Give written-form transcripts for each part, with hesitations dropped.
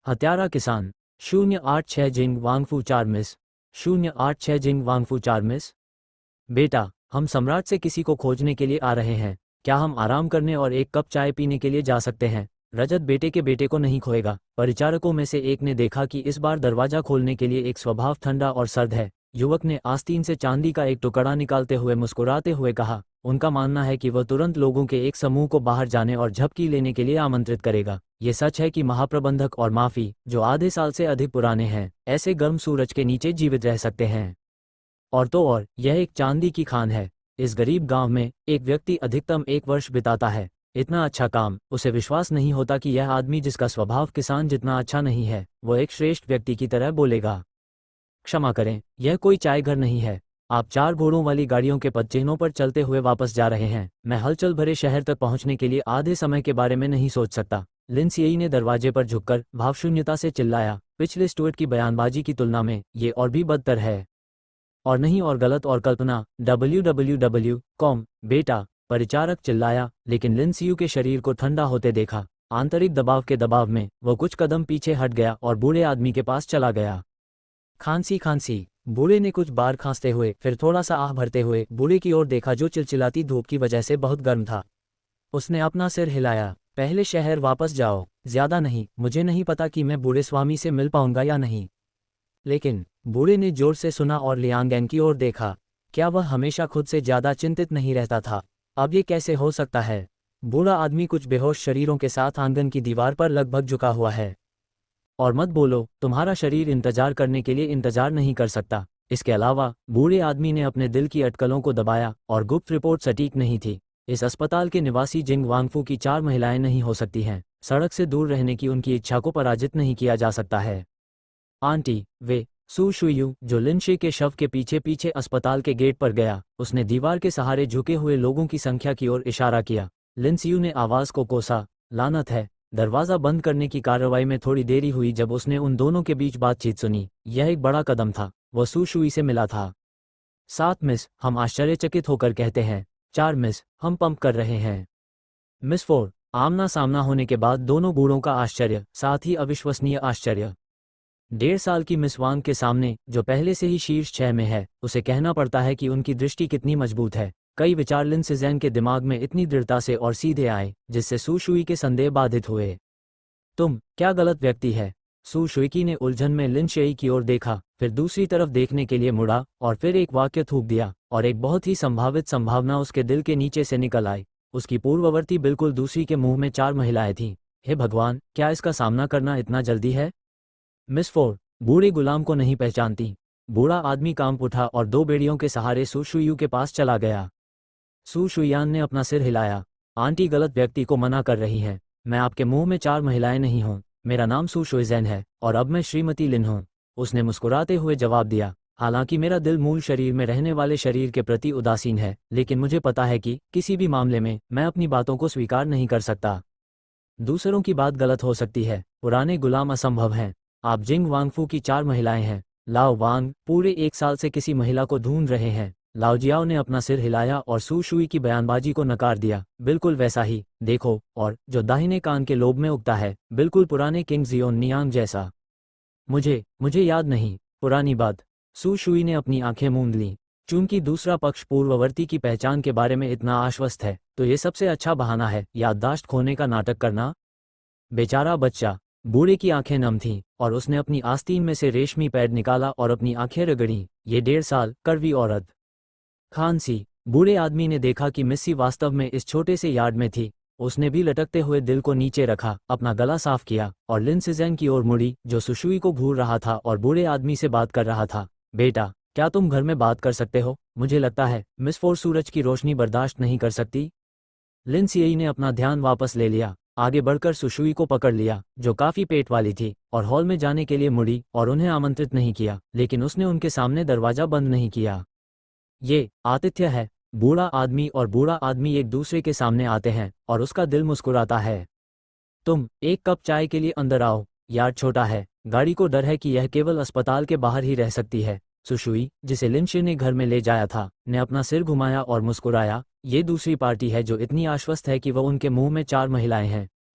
हत्यारा किसान 086 जिंग वांगफू 4 मिस 086 जिंग वांगफू 4 मिस। बेटा, हम सम्राट से किसी को खोजने के लिए आ रहे हैं। क्या हम आराम करने और एक कप चाय पीने के लिए जा सकते हैं? रजत बेटे के बेटे को नहीं खोएगा। परिचारकों में से एक ने देखा कि इस बार दरवाजा खोलने के लिए एक स्वभाव ठंडा और सर्द है। युवक ने आस्तीन से चांदी का एक टुकड़ा निकालते हुए मुस्कुराते हुए कहा, उनका मानना है कि वह तुरंत लोगों के एक समूह को बाहर जाने और झपकी लेने के लिए आमंत्रित करेगा। ये सच है कि महाप्रबंधक और माफी, जो आधे साल से अधिक पुराने हैं, ऐसे गर्म सूरज के नीचे जीवित रह सकते हैं। और तो और, यह एक चांदी की खान है। इस गरीब गांव में एक व्यक्ति अधिकतम 1 वर्ष बिताता है। इतना अच्छा काम, उसे विश्वास नहीं होता कि यह आदमी जिसका स्वभाव किसान जितना अच्छा नहीं है, वो एक श्रेष्ठ व्यक्ति की तरह बोलेगा। क्षमा करें, यह कोई चाय घर नहीं है। आप 4 घोड़ों वाली गाड़ियों के पदचिह्नों पर चलते हुए वापस जा रहे हैं। मैं हलचल भरे शहर तक पहुंचने के लिए आधे समय के बारे में नहीं सोच सकता। लिंसियी ने दरवाजे पर झुककर भावशून्यता से चिल्लाया, पिछले स्टुअर्ट की बयानबाजी की तुलना में ये और भी बदतर है। और नहीं और गलत और कल्पना www. बेटा, परिचारक चिल्लाया, लेकिन लिंसियू के शरीर को ठंडा होते देखा। आंतरिक दबाव के दबाव में वो कुछ कदम पीछे हट गया और बूढ़े आदमी के पास चला गया। खांसी खांसी। बूढ़े ने कुछ बार खांसते हुए फिर थोड़ा सा आह भरते हुए बूढ़े की ओर देखा जो चिलचिलाती धूप की वजह से बहुत गर्म था। उसने अपना सिर हिलाया। पहले शहर वापस जाओ। ज्यादा नहीं, मुझे नहीं पता कि मैं बूढ़े स्वामी से मिल पाऊंगा या नहीं। लेकिन बूढ़े ने जोर से सुना और लियांगेंग की ओर देखा। क्या वह हमेशा खुद से ज्यादा चिंतित नहीं रहता था? अब ये कैसे हो सकता है? बूढ़ा आदमी कुछ बेहोश शरीरों के साथ आंगन की दीवार पर लगभग झुका हुआ है। और मत बोलो, तुम्हारा शरीर इंतजार करने के लिए इंतजार नहीं कर सकता। इसके अलावा बूढ़े आदमी ने अपने दिल की अटकलों को दबाया और गुप्त रिपोर्ट सटीक नहीं थी। इस अस्पताल के निवासी जिंग वांगफू की 4 महिलाएं नहीं हो सकती हैं। सड़क से दूर रहने की उनकी इच्छा को पराजित नहीं किया जा सकता है। आंटी, वे सू शुयू, जो लिनशे के शव के पीछे पीछे अस्पताल के गेट पर गया, उसने दीवार के सहारे झुके हुए लोगों की संख्या की ओर इशारा किया। लिनसियू ने आवाज को कोसा, लानत है। दरवाजा बंद करने की कार्रवाई में थोड़ी देरी हुई जब उसने उन दोनों के बीच बातचीत सुनी। यह एक बड़ा कदम था। वह सू शुई से मिला था। 7 मिस, हम आश्चर्यचकित होकर कहते हैं। 4 मिस, हम पंप कर रहे हैं। मिस 4, आमना सामना होने के बाद दोनों बूढ़ों का आश्चर्य, साथ ही अविश्वसनीय आश्चर्य। 1.5 साल की मिस वांग के सामने, जो पहले से ही शीर्ष 6 में है, उसे कहना पड़ता है कि उनकी दृष्टि कितनी मजबूत है। कई विचार लिन सिज़ेन के दिमाग में इतनी दृढ़ता से और सीधे आए, जिससे सू शुई के संदेह बाधित हुए। तुम क्या गलत व्यक्ति है? सू शुई ने उलझन में लिन शेई की ओर देखा, फिर दूसरी तरफ देखने के लिए मुड़ा और फिर एक वाक्य थूक दिया, और एक बहुत ही संभावित संभावना उसके दिल के नीचे से निकल आई। उसकी पूर्ववर्ती बिल्कुल दूसरी के मुंह में 4 महिलाएं थीं। हे भगवान, क्या इसका सामना करना इतना जल्दी है? मिस 4, बूढ़े गुलाम को नहीं पहचानती। बूढ़ा आदमी कांप उठा और 2 बेड़ियों के सहारे सू शुयू के पास चला गया। सू शुयान ने अपना सिर हिलाया। आंटी गलत व्यक्ति को मना कर रही हैं। मैं आपके मुंह में 4 महिलाएं नहीं हूं। मेरा नाम सू शुइज़ेन है और अब मैं श्रीमती लिन हूं। उसने मुस्कुराते हुए जवाब दिया। हालांकि मेरा दिल मूल शरीर में रहने वाले शरीर के प्रति उदासीन है, लेकिन मुझे पता है कि किसी भी मामले में मैं अपनी बातों को स्वीकार नहीं कर सकता। दूसरों की बात गलत हो सकती है, पुराने गुलाम असंभव हैं। आप जिंग वांगफू की 4 महिलाएं हैं। लाओ वांग पूरे 1 साल से किसी महिला को ढूंढ रहे हैं। लाओ जियाओ ने अपना सिर हिलाया और सू शुई की बयानबाजी को नकार दिया। बिल्कुल वैसा ही, देखो, और जो दाहिने कान के लोब में उगता है, बिल्कुल पुराने किंग जियोन नियांग जैसा। मुझे याद नहीं। पुरानी बात। सू शुई ने अपनी आंखें मूंद लीं। चूंकि दूसरा पक्ष पूर्ववर्ती की पहचान के बारे में इतना आश्वस्त है, तो ये सबसे अच्छा बहाना है याददाश्त खोने का नाटक करना। बेचारा बच्चा। बूढ़े की आंखें नम थीं और उसने अपनी आस्तीन में से रेशमी पैड निकाला और अपनी आंखें रगड़ी। ये 1.5 साल, कड़वी औरत। खांसी। बूढ़े आदमी ने देखा कि मिस्सी वास्तव में इस छोटे से यार्ड में थी। उसने भी लटकते हुए दिल को नीचे रखा, अपना गला साफ किया और लिन सिज़ेन की ओर मुड़ी, जो सुशुई को घूर रहा था और बूढ़े आदमी से बात कर रहा था। बेटा, क्या तुम घर में बात कर सकते हो? मुझे लगता है मिस 4 सूरज की रोशनी बर्दाश्त नहीं कर सकती। लिन सियई ने अपना ध्यान वापस ले लिया, आगे बढ़कर सुशुई को पकड़ लिया, जो काफी पेट वाली थी, और हॉल में जाने के लिए मुड़ी और उन्हें आमंत्रित नहीं किया, लेकिन उसने उनके सामने दरवाजा बंद नहीं किया। ये आतिथ्य है। बूढ़ा आदमी और बूढ़ा आदमी एक दूसरे के सामने आते हैं और उसका दिल मुस्कुराता है। तुम 1 कप चाय के लिए अंदर आओ। यार्ड छोटा है। गाड़ी को डर है कि यह केवल अस्पताल के बाहर ही रह सकती है। सुशुई, जिसे लिनशे ने घर में ले जाया था, ने अपना सिर घुमाया और मुस्कुराया। ये दूसरी पार्टी है जो इतनी आश्वस्त है कि वह उनके मुंह में 4 महिलाएं हैं।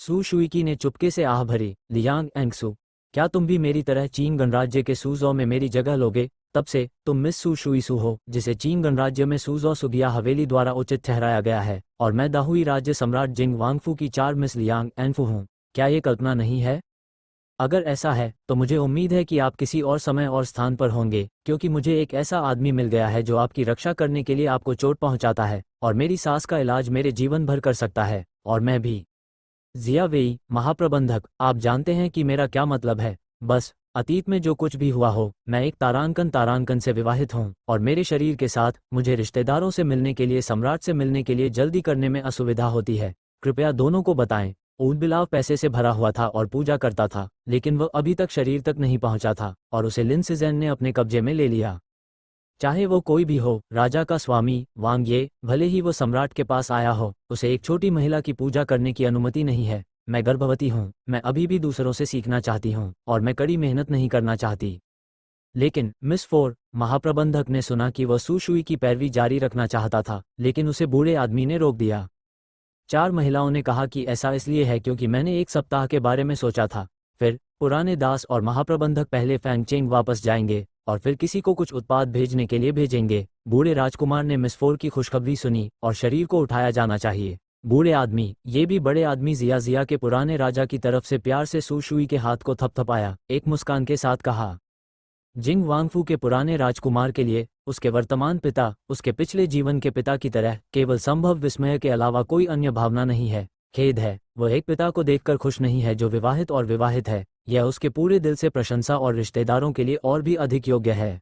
सू शुईकी ने चुपके से आह भरी, लियांग एंगसू, क्या तुम भी मेरी तरह चीन गणराज्य के सूजौ में मेरी जगह लोगे? तब से तुम मिस सू शुईसू हो, जिसे चीन गणराज्य में सूजौ सुबिया हवेली द्वारा उचित ठहराया गया है, और मैं दाहुई राज्य सम्राट जिंग वांगफू की 4 मिस लियांग एनफू हूँ। क्या ये कल्पना नहीं है? अगर ऐसा है तो मुझे उम्मीद है कि आप किसी और समय और स्थान पर होंगे, क्योंकि मुझे एक ऐसा आदमी मिल गया है जो आपकी रक्षा करने के लिए आपको चोट पहुंचाता है, और मेरी सास का इलाज मेरे जीवन भर कर सकता है, और मैं भी। जिया वेई, महाप्रबंधक, आप जानते हैं कि मेरा क्या मतलब है। बस, अतीत में जो कुछ भी हुआ हो, मैं एक तारांकन से विवाहित हूँ, और मेरे शरीर के साथ मुझे रिश्तेदारों से मिलने के लिए, सम्राट से मिलने के लिए जल्दी करने में असुविधा होती है। कृपया दोनों को बताएं। ऊदबिलाव पैसे से भरा हुआ था और पूजा करता था, लेकिन वह अभी तक शरीर तक नहीं पहुंचा था, और उसे लिन सिज़ेन ने अपने कब्जे में ले लिया। चाहे वो कोई भी हो, राजा का स्वामी, वांग ये, भले ही वो सम्राट के पास आया हो, उसे एक छोटी महिला की पूजा करने की अनुमति नहीं है। मैं गर्भवती हूँ, मैं अभी भी दूसरों से सीखना चाहती हूँ, और मैं कड़ी मेहनत नहीं करना चाहती। लेकिन मिस फोर, महाप्रबंधक ने सुना कि वह सू शुई की पैरवी जारी रखना चाहता था, लेकिन उसे बूढ़े आदमी ने रोक दिया। 4 महिलाओं ने कहा कि ऐसा इसलिए है क्योंकि मैंने एक सप्ताह के बारे में सोचा था। फिर पुराने दास और महाप्रबंधक पहले फैंगचेंग वापस जाएंगे, और फिर किसी को कुछ उत्पाद भेजने के लिए भेजेंगे। बूढ़े राजकुमार ने मिस फोर की खुशखबरी सुनी, और शरीर को उठाया जाना चाहिए। बूढ़े आदमी, ये भी बड़े आदमी, जिया के पुराने राजा की तरफ से प्यार से सू शुई के हाथ को थपथपाया, एक मुस्कान के साथ कहा। जिंग वांगफू के पुराने राजकुमार के लिए, उसके वर्तमान पिता, उसके पिछले जीवन के पिता की तरह, केवल संभव विस्मय के अलावा कोई अन्य भावना नहीं है। खेद है, वह एक पिता को देखकर खुश नहीं है जो विवाहित और विवाहित है। यह उसके पूरे दिल से प्रशंसा और रिश्तेदारों के लिए और भी अधिक योग्य है।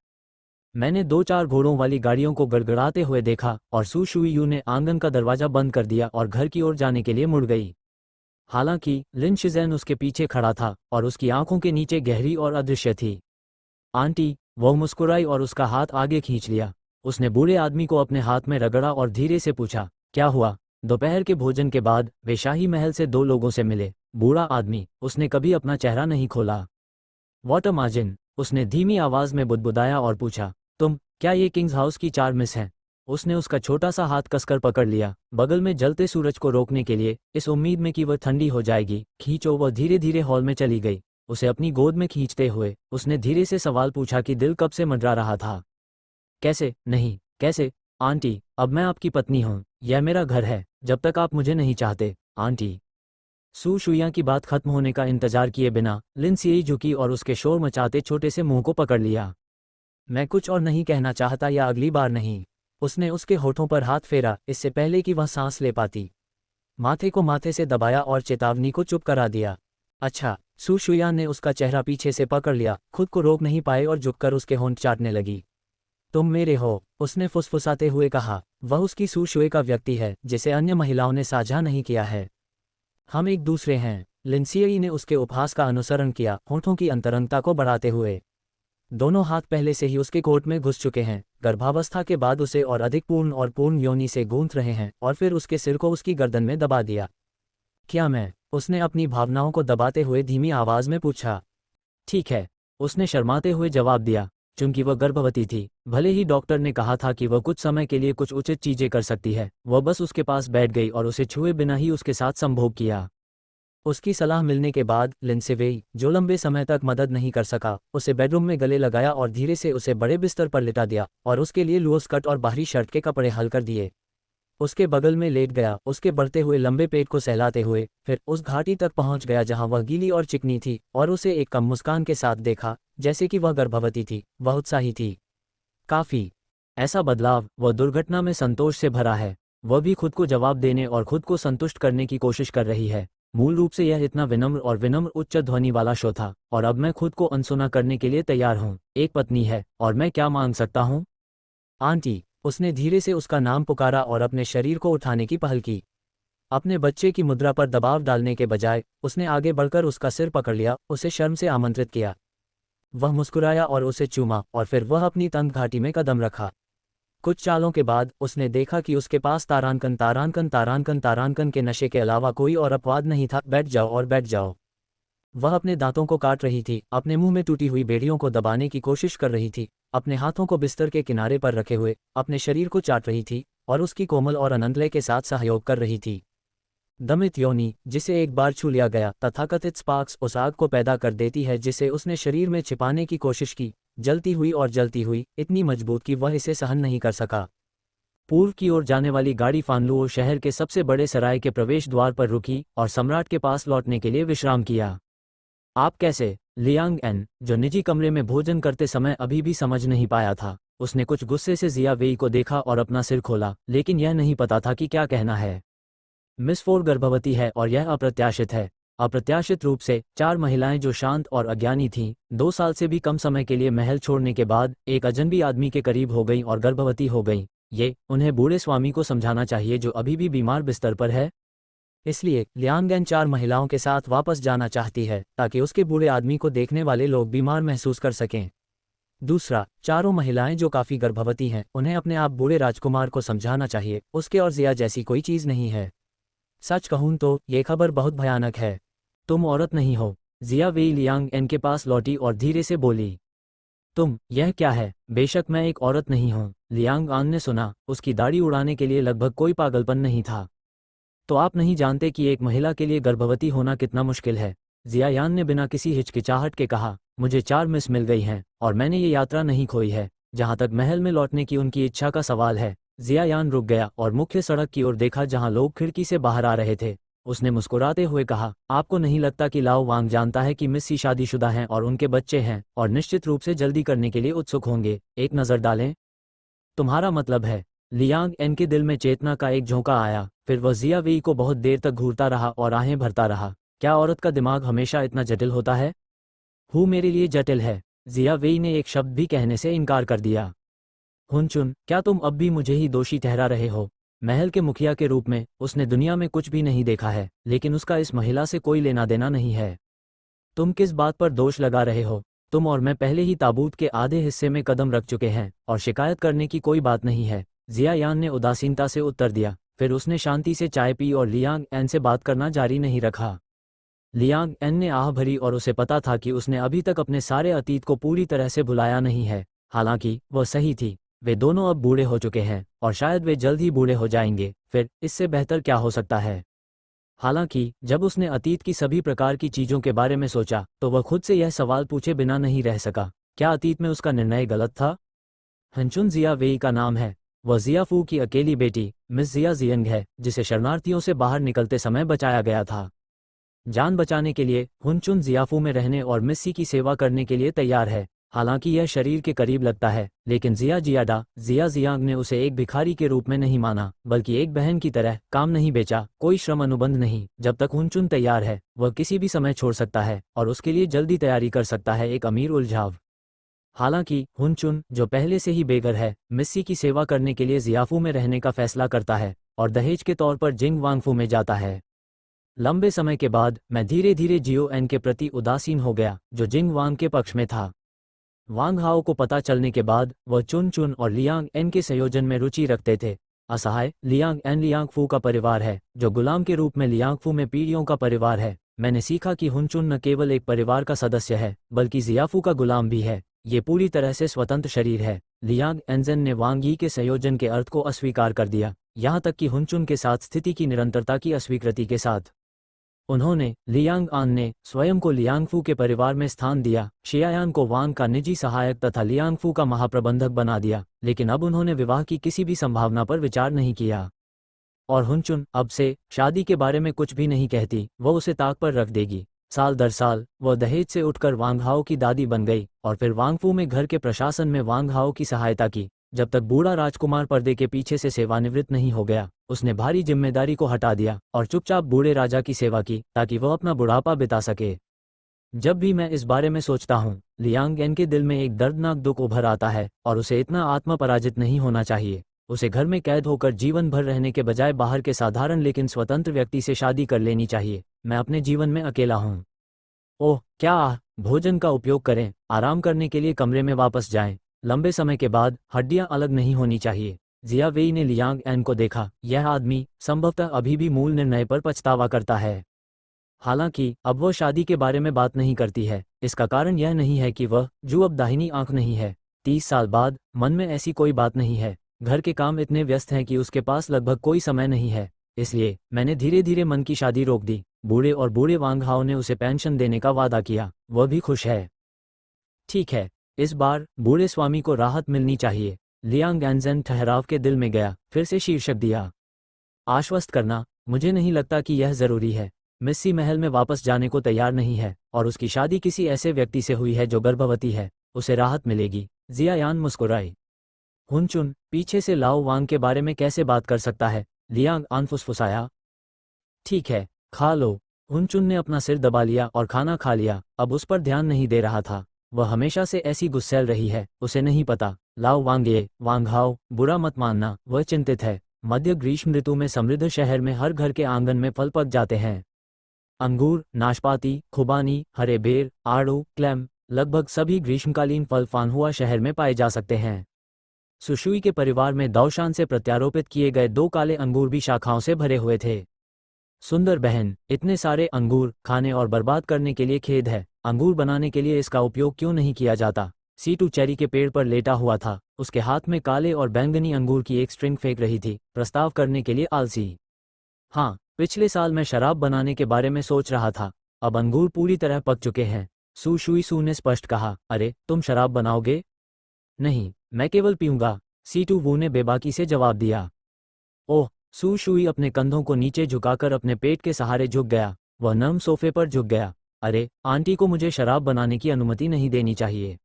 मैंने 2-4 घोड़ों वाली गाड़ियों को गड़गड़ाते हुए देखा, और सू शुई ने आंगन का दरवाजा बंद कर दिया और घर की ओर जाने के लिए मुड़ गई। हालांकि लिन शिज़ेन उसके पीछे खड़ा था, और उसकी आंखों के नीचे गहरी और अदृश्य थी। आंटी, वह मुस्कुराई और उसका हाथ आगे खींच लिया। उसने बूढ़े आदमी को अपने हाथ में रगड़ा और धीरे से पूछा, क्या हुआ? दोपहर के भोजन के बाद वे शाही महल से 2 लोगों से मिले। बूढ़ा आदमी, उसने कभी अपना चेहरा नहीं खोला। व्हाट अ मार्जिन, उसने धीमी आवाज में बुदबुदाया और पूछा, तुम, क्या ये किंग्स हाउस की 4 मिस हैं? उसने उसका छोटा सा हाथ कसकर पकड़ लिया, बगल में जलते सूरज को रोकने के लिए, इस उम्मीद में कि वह ठंडी हो जाएगी। खींचो। वह धीरे धीरे हॉल में चली गई। उसे अपनी गोद में खींचते हुए उसने धीरे से सवाल पूछा कि दिल कब से मंडरा रहा था। कैसे नहीं, कैसे? आंटी, अब मैं आपकी पत्नी हूँ, यह मेरा घर है, जब तक आप मुझे नहीं चाहते। आंटी। सू शुइया की बात खत्म होने का इंतजार किए बिना लिन सिई झुकी और उसके शोर मचाते छोटे से मुंह को पकड़ लिया। मैं कुछ और नहीं कहना चाहता, या अगली बार नहीं। उसने उसके होठों पर हाथ फेरा, इससे पहले कि वह सांस ले पाती। माथे को माथे से दबाया और चेतावनी को चुप करा दिया। अच्छा। सू शुयान ने उसका चेहरा पीछे से पकड़ लिया, खुद को रोक नहीं पाए और झुककर उसके होंठ चाटने लगी। तुम मेरे हो, उसने फुसफुसाते हुए कहा। वह उसकी सू शुए का व्यक्ति है, जिसे अन्य महिलाओं ने साझा नहीं किया है। हम एक दूसरे हैं। लिनसियई ने उसके उपहास का अनुसरण किया, होठों की अंतरंगता को बढ़ाते हुए। दोनों हाथ पहले से ही उसके कोट में घुस चुके हैं, गर्भावस्था के बाद उसे और अधिक पूर्ण और पूर्ण योनि से गूंथ रहे हैं, और फिर उसके सिर को उसकी गर्दन में दबा दिया। क्या मैं? उसने अपनी भावनाओं को दबाते हुए धीमी आवाज में पूछा। ठीक है, उसने शर्माते हुए जवाब दिया। चूंकि वह गर्भवती थी, भले ही डॉक्टर ने कहा था कि वह कुछ समय के लिए कुछ उचित चीजें कर सकती है, वह बस उसके पास बैठ गई और उसे छुए बिना ही उसके साथ संभोग किया। उसकी सलाह मिलने के बाद लिनसेवेई, जो लंबे समय तक मदद नहीं कर सका, उसे बेडरूम में गले लगाया और धीरे से उसे बड़े बिस्तर पर लिटा दिया, और उसके लिए लूज कट और बाहरी शर्ट के कपड़े हल कर दिए। उसके बगल में लेट गया, उसके बढ़ते हुए लंबे पेट को सहलाते हुए, फिर उस घाटी तक पहुंच गया जहां वह गीली और चिकनी थी, और उसे एक कम मुस्कान के साथ देखा, जैसे कि वह गर्भवती थी। वह उत्साही थी। काफी। ऐसा बदलाव, वह दुर्घटना में संतोष से भरा है। वह भी खुद को जवाब देने और खुद को संतुष्ट करने की कोशिश कर रही है। मूल रूप से यह इतना विनम्र और विनम्र उच्च ध्वनि वाला शो था, और अब मैं खुद को अनसुना करने के लिए तैयार हूँ। एक पत्नी है, और मैं क्या मांग सकता हूँ? आंटी। उसने धीरे से उसका नाम पुकारा और अपने शरीर को उठाने की पहल की। अपने बच्चे की मुद्रा पर दबाव डालने के बजाय उसने आगे बढ़कर उसका सिर पकड़ लिया, उसे शर्म से आमंत्रित किया। वह मुस्कुराया और उसे चूमा, और फिर वह अपनी तंग घाटी में कदम रखा। कुछ चालों के बाद उसने देखा कि उसके पास तारांकन के नशे के अलावा कोई और अपवाद नहीं था। बैठ जाओ और बैठ जाओ। वह अपने दांतों को काट रही थी, अपने मुंह में टूटी हुई बेड़ियों को दबाने की कोशिश कर रही थी, अपने हाथों को बिस्तर के किनारे पर रखे हुए अपने शरीर को चाट रही थी, और उसकी कोमल और अनंतलय के साथ सहयोग कर रही थी। दमित योनि, जिसे एक बार छू लिया गया, तथाकथित स्पार्क्स उस आग को पैदा कर देती है जिसे उसने शरीर में छिपाने की कोशिश की, जलती हुई और जलती हुई, इतनी मजबूत कि वह इसे सहन नहीं कर सका। पूर्व की ओर जाने वाली गाड़ी फानलुओ शहर के सबसे बड़े सराय के प्रवेश द्वार पर रुकी और सम्राट के पास लौटने के लिए विश्राम किया। आप कैसे? लियांग एन, जो निजी कमरे में भोजन करते समय अभी भी समझ नहीं पाया था, उसने कुछ गुस्से से जिया वेई को देखा और अपना सिर खोला, लेकिन यह नहीं पता था कि क्या कहना है। मिस फोर गर्भवती है और यह अप्रत्याशित है। अप्रत्याशित रूप से 4 महिलाएं जो शांत और अज्ञानी थीं, 2 साल से भी कम समय के लिए महल छोड़ने के बाद एक अजनबी आदमी के करीब हो गईं और गर्भवती हो गईं। उन्हें बूढ़े स्वामी को समझाना चाहिए जो अभी भी बीमार बिस्तर पर है। इसलिए लियांगन 4 महिलाओं के साथ वापस जाना चाहती है ताकि उसके बूढ़े आदमी को देखने वाले लोग बीमार महसूस कर सकें। दूसरा, चारों महिलाएं जो काफी गर्भवती हैं, उन्हें अपने आप बूढ़े राजकुमार को समझाना चाहिए उसके और जिया जैसी कोई चीज नहीं है। सच कहूं तो ये खबर बहुत भयानक है। तुम औरत नहीं हो। जिया वेई लियांग एन के पास लौटी और धीरे से बोली। यह क्या है? बेशक मैं एक औरत नहीं हूं। लियांग आन ने सुना, उसकी दाढ़ी उड़ाने के लिए लगभग कोई पागलपन नहीं था। तो आप नहीं जानते कि एक महिला के लिए गर्भवती होना कितना मुश्किल है? जिया यान ने बिना किसी हिचकिचाहट के कहा, मुझे 4 मिस मिल गई हैं और मैंने ये यात्रा नहीं खोई है। जहां तक महल में लौटने की उनकी इच्छा का सवाल है। जिया यान रुक गया और मुख्य सड़क की ओर देखा जहां लोग खिड़की से बाहर आ रहे थे। उसने मुस्कुराते हुए कहा, आपको नहीं लगता कि लाओ वांग जानता है कि मिस्सी शादीशुदा हैं और उनके बच्चे हैं और निश्चित रूप से जल्दी करने के लिए उत्सुक होंगे? एक नज़र डालें। तुम्हारा मतलब है? लियांग एन के दिल में चेतना का एक झोंका आया, फिर वह जिया वेई को बहुत देर तक घूरता रहा और आहें भरता रहा। क्या औरत का दिमाग हमेशा इतना जटिल होता है? मेरे लिए जटिल है। जिया वेई ने एक शब्द भी कहने से इनकार कर दिया। हुनचुन, क्या तुम अब भी मुझे ही दोषी ठहरा रहे हो? महल के मुखिया के रूप में उसने दुनिया में कुछ भी नहीं देखा है, लेकिन उसका इस महिला से कोई लेना देना नहीं है। तुम किस बात पर दोष लगा रहे हो? तुम और मैं पहले ही ताबूत के आधे हिस्से में कदम रख चुके हैं और शिकायत करने की कोई बात नहीं है। जिया यान ने उदासीनता से उत्तर दिया। फिर उसने शांति से चाय पी और लियांग एन से बात करना जारी नहीं रखा। लियांग एन ने आह भरी और उसे पता था कि उसने अभी तक अपने सारे अतीत को पूरी तरह से भुलाया नहीं है। हालांकि वह सही थी। वे दोनों अब बूढ़े हो चुके हैं और शायद वे जल्द ही बूढ़े हो जाएंगे। फिर इससे बेहतर क्या हो सकता है? हालांकि जब उसने अतीत की सभी प्रकार की चीजों के बारे में सोचा तो वह खुद से यह सवाल पूछे बिना नहीं रह सका, क्या अतीत में उसका निर्णय गलत था? हंचुन जिया वेई का नाम है। वह जिया फू की अकेली बेटी मिस जिया जियंग है, जिसे शरणार्थियों से बाहर निकलते समय बचाया गया था। जान बचाने के लिए हुनचुन जियाफू में रहने और मिस्सी की सेवा करने के लिए तैयार है। हालांकि यह शरीर के करीब लगता है, लेकिन जिया जियांग ने उसे एक भिखारी के रूप में नहीं माना, बल्कि एक बहन की तरह। काम नहीं बेचा, कोई श्रम अनुबंध नहीं। जब तक हुनचुन तैयार है, वह किसी भी समय छोड़ सकता है और उसके लिए जल्दी तैयारी कर सकता है। एक अमीर उलझाव। हालांकि हुनचुन, जो पहले से ही बेघर है, मिस्सी की सेवा करने के लिए जियाफू में रहने का फैसला करता है और दहेज के तौर पर जिंग वांगफू में जाता है। लंबे समय के बाद मैं धीरे धीरे जियो एन के प्रति उदासीन हो गया, जो जिंग वांग के पक्ष में था। वांग हाओ को पता चलने के बाद वह चुन चुन और लियांग एन के संयोजन में रुचि रखते थे। असहाय लियांग एन लियांग फू का परिवार है, जो गुलाम के रूप में लियांग फू में पीढ़ियों का परिवार है। मैंने सीखा कि हुनचुन न केवल एक परिवार का सदस्य है, बल्कि जियाफू का गुलाम भी है। ये पूरी तरह से स्वतंत्र शरीर है। लियांग एनजेन ने वांग यी के संयोजन के अर्थ को अस्वीकार कर दिया, यहाँ तक कि हुनचुन के साथ स्थिति की निरंतरता की अस्वीकृति के साथ। उन्होंने लियांग आन ने स्वयं को लियांगफू के परिवार में स्थान दिया, शियायान को वांग का निजी सहायक तथा लियांगफू का महाप्रबंधक बना दिया, लेकिन अब उन्होंने विवाह की किसी भी संभावना पर विचार नहीं किया। और हुनचुन अब से शादी के बारे में कुछ भी नहीं कहती, वह उसे ताक पर रख देगी। साल दर साल वह दहेज से उठकर वांग हाओ की दादी बन गई और फिर वांगफू में घर के प्रशासन में वांग हाओ की सहायता की। जब तक बूढ़ा राजकुमार पर्दे के पीछे से सेवानिवृत्त नहीं हो गया, उसने भारी जिम्मेदारी को हटा दिया और चुपचाप बूढ़े राजा की सेवा की ताकि वह अपना बुढ़ापा बिता सके। जब भी मैं इस बारे में सोचता हूँ, लियांग एन के दिल में एक दर्दनाक दुख उभर आता है और उसे इतना आत्म पराजित नहीं होना चाहिए। उसे घर में कैद होकर जीवन भर रहने के बजाय बाहर के साधारण लेकिन स्वतंत्र व्यक्ति से शादी कर लेनी चाहिए। मैं अपने जीवन में अकेला हूँ। ओह क्या! भोजन का उपयोग करें, आराम करने के लिए कमरे में वापस जाएं। लंबे समय के बाद हड्डियां अलग नहीं होनी चाहिए। जिया वेई ने लियांग एन को देखा। यह आदमी संभवतः अभी भी मूल निर्णय पर पछतावा करता है। हालांकि अब वह शादी के बारे में बात नहीं करती है। इसका कारण यह नहीं है कि वह अब दाहिनी आंख नहीं है। 30 साल बाद मन में ऐसी कोई बात नहीं है। घर के काम इतने व्यस्त हैं कि उसके पास लगभग कोई समय नहीं है। इसलिए मैंने धीरे धीरे मन की शादी रोक दी। बूढ़े और बूढ़े वांग हाओ ने उसे पेंशन देने का वादा किया, वह भी खुश है। ठीक है, इस बार बूढ़े स्वामी को राहत मिलनी चाहिए। लियांग एंजन ठहराव के दिल में गया, फिर से शीर्षक दिया। आश्वस्त करना, मुझे नहीं लगता कि यह जरूरी है। मिस्सी महल में वापस जाने को तैयार नहीं है, और उसकी शादी किसी ऐसे व्यक्ति से हुई है जो गर्भवती है, उसे राहत मिलेगी। जियायान मुस्कुराई। हुनचुन पीछे से लाओ वांग के बारे में कैसे बात कर सकता है? लियांग आन फुसफुसाया। ठीक है, खा लो। हुनचुन ने अपना सिर दबा लिया और खाना खा लिया, अब उस पर ध्यान नहीं दे रहा था। वह हमेशा से ऐसी गुस्सैल रही है, उसे नहीं पता। लाओ वांग ये वांग हाओ, बुरा मत मानना, वह चिंतित है। मध्य ग्रीष्म ऋतु में समृद्ध शहर में हर घर के आंगन में फल पक जाते हैं। अंगूर, नाशपाती, खुबानी, हरे बेर, आड़ू, क्लेम, लगभग सभी ग्रीष्मकालीन फल फानहुआ शहर में पाए जा सकते हैं। सुशुई के परिवार में दाओशान से प्रत्यारोपित किए गए 2 काले अंगूर भी शाखाओं से भरे हुए थे। सुंदर बहन, इतने सारे अंगूर खाने और बर्बाद करने के लिए खेद है। अंगूर बनाने के लिए इसका उपयोग क्यों नहीं किया जाता? सीटू चेरी के पेड़ पर लेटा हुआ था, उसके हाथ में काले और बैंगनी अंगूर की एक स्ट्रिंग फेंक रही थी, प्रस्ताव करने के लिए आलसी। हाँ, पिछले साल मैं शराब बनाने के बारे में सोच रहा था। अब अंगूर पूरी तरह पक चुके हैं। सू शुई सू ने स्पष्ट कहा। अरे, तुम शराब बनाओगे? नहीं, मैं केवल पीऊंगा, सीटू वू ने बेबाकी से जवाब दिया। ओह, सू शुई अपने कंधों को नीचे झुकाकर अपने पेट के सहारे झुक गया। वह नर्म सोफे पर झुक गया। अरे, आंटी को मुझे शराब बनाने की अनुमति नहीं देनी चाहिए।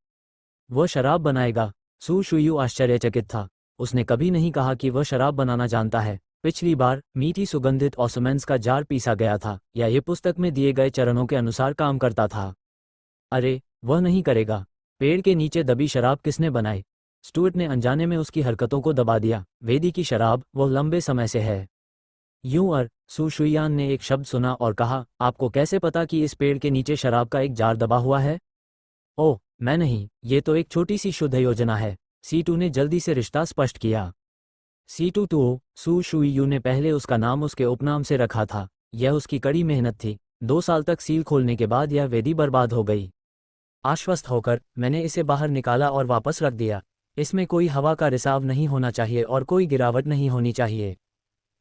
वह शराब बनाएगा? सू शुयू आश्चर्यचकित था। उसने कभी नहीं कहा कि वह शराब बनाना जानता है। पिछली बार मीठी सुगंधित ऑसमेंस का जार पीसा गया था, या ये पुस्तक में दिए गए चरणों के अनुसार काम करता था। अरे, वह नहीं करेगा। पेड़ के नीचे दबी शराब किसने बनाई? स्टुअर्ट ने अनजाने में उसकी हरकतों को दबा दिया। वेदी की शराब, वह लंबे समय से है। यूं सू शुइयान ने एक शब्द सुना और कहा, आपको कैसे पता कि इस पेड़ के नीचे शराब का एक जार दबा हुआ है? ओह, मैं नहीं, ये तो एक छोटी सी शुद्ध योजना है। सीटू ने जल्दी से रिश्ता स्पष्ट किया। सीटू तो सू शुइयू ने पहले उसका नाम उसके उपनाम से रखा था। यह उसकी कड़ी मेहनत थी। 2 साल तक सील खोलने के बाद यह वेदी बर्बाद हो गई। आश्वस्त होकर मैंने इसे बाहर निकाला और वापस रख दिया। इसमें कोई हवा का रिसाव नहीं होना चाहिए और कोई गिरावट नहीं होनी चाहिए।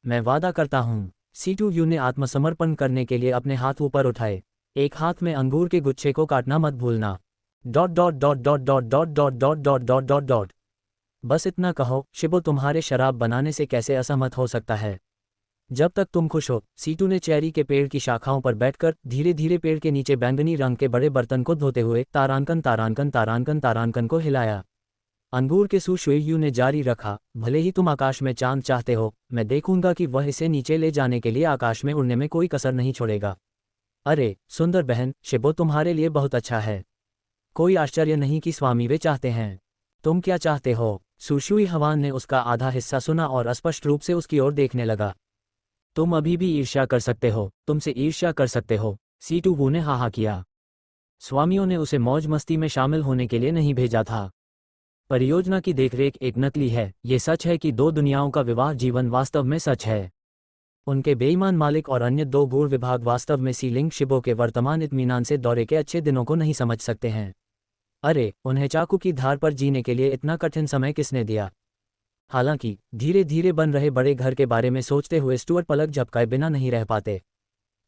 मैं वादा करता हूँ। सीटू यू ने आत्मसमर्पण करने के लिए अपने हाथ ऊपर उठाए। एक हाथ में अंगूर के गुच्छे को काटना मत भूलना। Dot dot dot dot dot dot dot dot dot dot dot dot. बस इतना कहो, शिबो तुम्हारे शराब बनाने से कैसे असहमत हो सकता है? जब तक तुम खुश हो। सीटू ने चेरी के पेड़ की शाखाओं पर बैठकर धीरे धीरे पेड़ के नीचे बैंगनी रंग के बड़े बर्तन को धोते हुए तारांकन तारांकन तारांकन तारांकन को हिलाया। अंगूर के सू शुइयू ने जारी रखा, भले ही तुम आकाश में चांद चाहते हो, मैं देखूंगा कि वह इसे नीचे ले जाने के लिए आकाश में उड़ने में कोई कसर नहीं छोड़ेगा। अरे, सुंदर बहन, शिबो तुम्हारे लिए बहुत अच्छा है। कोई आश्चर्य नहीं कि स्वामी वे चाहते हैं। तुम क्या चाहते हो? सुशुई हवान ने उसका आधा हिस्सा सुना और अस्पष्ट रूप से उसकी ओर देखने लगा। तुम अभी भी ईर्ष्या कर सकते हो, तुमसे ईर्ष्या कर सकते हो। सीटू वू ने हाहा किया। स्वामियों ने उसे मौज मस्ती में शामिल होने के लिए नहीं भेजा था। परियोजना की देखरेख एक नकली है। ये सच है कि 2 दुनियाओं का विवाह जीवन वास्तव में सच है। उनके बेईमान मालिक और अन्य 2 गूढ़ विभाग वास्तव में सीलिंग शिबो के वर्तमान इत्मीनान से दौरे के अच्छे दिनों को नहीं समझ सकते हैं। अरे, उन्हें चाकू की धार पर जीने के लिए इतना कठिन समय किसने दिया? हालांकि धीरे धीरे बन रहे बड़े घर के बारे में सोचते हुए स्टुअर्ट पलक झपकाए बिना नहीं रह पाते।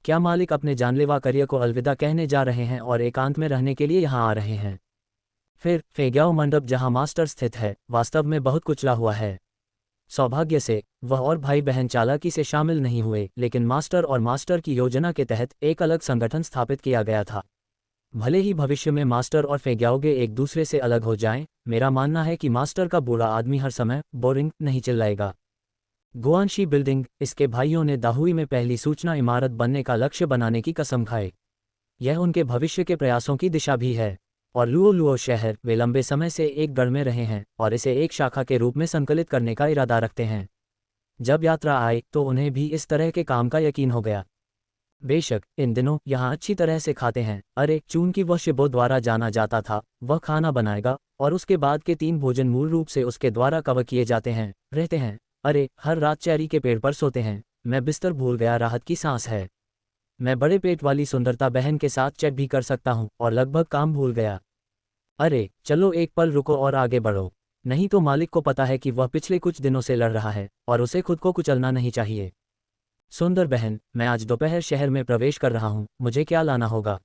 क्या मालिक अपने जानलेवा करियर को अलविदा कहने जा रहे हैं और एकांत में रहने के लिए यहाँ आ रहे हैं? फिर फेग्याओ मंडप जहाँ मास्टर स्थित है, वास्तव में बहुत कुचला हुआ है। सौभाग्य से वह और भाई बहन चालाकी से शामिल नहीं हुए, लेकिन मास्टर और मास्टर की योजना के तहत एक अलग संगठन स्थापित किया गया था। भले ही भविष्य में मास्टर और फेग्याओगे एक दूसरे से अलग हो जाएं, मेरा मानना है कि मास्टर का बूढ़ा आदमी हर समय बोरिंग नहीं चिल्लाएगा। गुआनशी बिल्डिंग, इसके भाइयों ने दाहुई में पहली सूचना इमारत बनने का लक्ष्य बनाने की कसम खाई। यह उनके भविष्य के प्रयासों की दिशा भी है। और लुओ लुओ शहर, वे लंबे समय से एक गढ़ में रहे हैं और इसे एक शाखा के रूप में संकलित करने का इरादा रखते हैं। जब यात्रा आई तो उन्हें भी इस तरह के काम का यकीन हो गया। बेशक इन दिनों यहाँ अच्छी तरह से खाते हैं। अरे, चूंकि वह शिबो द्वारा जाना जाता था, वह खाना बनाएगा और उसके बाद के 3 भोजन मूल रूप से उसके द्वारा कवर किए जाते हैं, रहते हैं। अरे, हर रात चेरी के पेड़ पर सोते हैं। मैं बिस्तर भूल गया, राहत की सांस है। मैं बड़े पेट वाली सुंदरता बहन के साथ चैट भी कर सकता हूँ और लगभग काम भूल गया। अरे, चलो एक पल रुको और आगे बढ़ो। नहीं तो मालिक को पता है कि वह पिछले कुछ दिनों से लड़ रहा है और उसे खुद को कुचलना नहीं चाहिए। सुंदर बहन, मैं आज दोपहर शहर में प्रवेश कर रहा हूँ, मुझे क्या लाना होगा?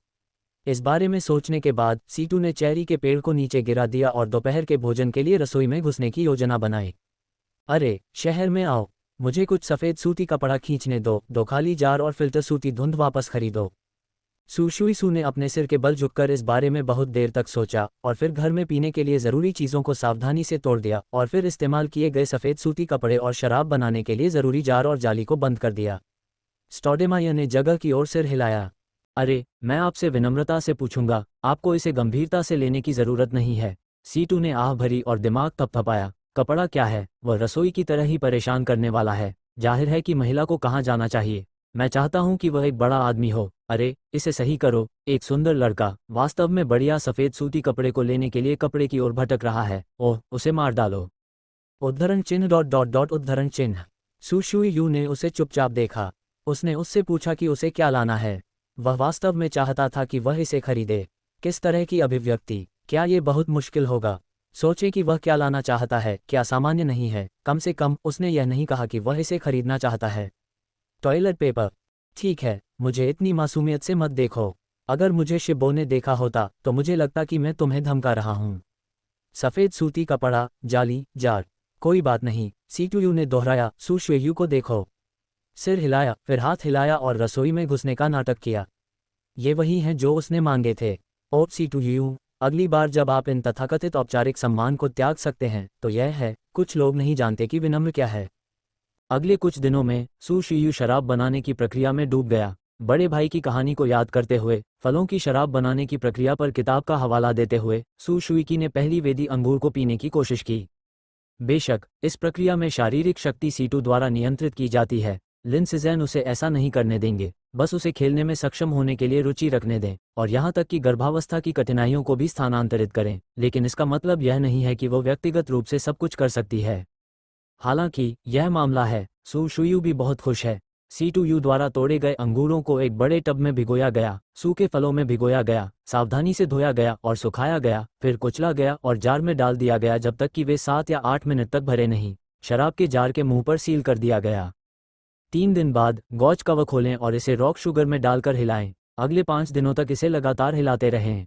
इस बारे में सोचने के बाद सीटू ने चेरी के पेड़ को नीचे गिरा दिया और दोपहर के भोजन के लिए रसोई में घुसने की योजना बनाई। अरे, शहर में आओ, मुझे कुछ सफ़ेद सूती कपड़ा खींचने दो, दो खाली जार और फिल्टर सूती धुंध वापस खरीदो। सुशुईसु ने अपने सिर के बल झुककर इस बारे में बहुत देर तक सोचा और फिर घर में पीने के लिए ज़रूरी चीज़ों को सावधानी से तोड़ दिया और फिर इस्तेमाल किए गए सफ़ेद सूती कपड़े और शराब बनाने के लिए ज़रूरी जार और जाली को बंद कर दिया। स्टोडेमाया ने जगह की ओर सिर हिलाया। अरे, मैं आपसे विनम्रता से पूछूंगा, आपको इसे गंभीरता से लेने की ज़रूरत नहीं है। सीटू ने आह भरी और दिमाग थपथपाया। कपड़ा क्या है, वह रसोई की तरह ही परेशान करने वाला है। जाहिर है कि महिला को कहाँ जाना चाहिए। मैं चाहता हूँ कि वह एक बड़ा आदमी हो। अरे, इसे सही करो। एक सुंदर लड़का वास्तव में बढ़िया सफ़ेद सूती कपड़े को लेने के लिए कपड़े की ओर भटक रहा है। ओह, उसे मार डालो। उद्धरण चिन्ह डॉट डॉट डॉट उद्धरण चिन्ह। सुशुयू ने उसे चुपचाप देखा। उसने उससे पूछा कि उसे क्या लाना है। वह वास्तव में चाहता था कि वह इसे खरीदे। किस तरह की अभिव्यक्ति, क्या ये बहुत मुश्किल होगा? सोचे कि वह क्या लाना चाहता है, क्या सामान्य नहीं है। कम से कम उसने यह नहीं कहा कि वह इसे खरीदना चाहता है। Toilet paper. ठीक है, मुझे इतनी मासूमियत से मत देखो। अगर मुझे शिबो ने देखा होता तो मुझे लगता कि मैं तुम्हें धमका रहा हूँ। सफ़ेद सूती कपड़ा, जाली, जार। कोई बात नहीं, सीटूयू ने दोहराया। सुशुयू को देखो। सिर हिलाया, फिर हाथ हिलाया और रसोई में घुसने का नाटक किया। ये वही हैं जो उसने मांगे थे। ओ सीटूयू, अगली बार जब आप इन तथाकथित औपचारिक सम्मान को त्याग सकते हैं तो यह है। कुछ लोग नहीं जानते कि विनम्र क्या है। अगले कुछ दिनों में सुशुयू शराब बनाने की प्रक्रिया में डूब गया। बड़े भाई की कहानी को याद करते हुए, फलों की शराब बनाने की प्रक्रिया पर किताब का हवाला देते हुए सुशुई ने पहली वेदी अंगूर को पीने की कोशिश की। बेशक इस प्रक्रिया में शारीरिक शक्ति सीटू द्वारा नियंत्रित की जाती है। लिनसिजैन उसे ऐसा नहीं करने देंगे। बस उसे खेलने में सक्षम होने के लिए रुचि रखने दें और यहाँ तक कि गर्भावस्था की कठिनाइयों को भी स्थानांतरित करें। लेकिन इसका मतलब यह नहीं है कि वो व्यक्तिगत रूप से सब कुछ कर सकती है। हालांकि यह मामला है। सुशुयू भी बहुत खुश है। सीटूयू द्वारा तोड़े गए अंगूरों को एक बड़े टब में भिगोया गया, सूखे फलों में भिगोया गया, सावधानी से धोया गया और सुखाया गया, फिर कुचला गया और जार में डाल दिया गया जब तक कि वे 7 या 8 मिनट तक भरे नहीं। शराब के जार के मुंह पर सील कर दिया गया। 3 दिन बाद गॉज कवर खोलें और इसे रॉक शुगर में डालकर हिलाएं। अगले 5 दिनों तक इसे लगातार हिलाते रहें।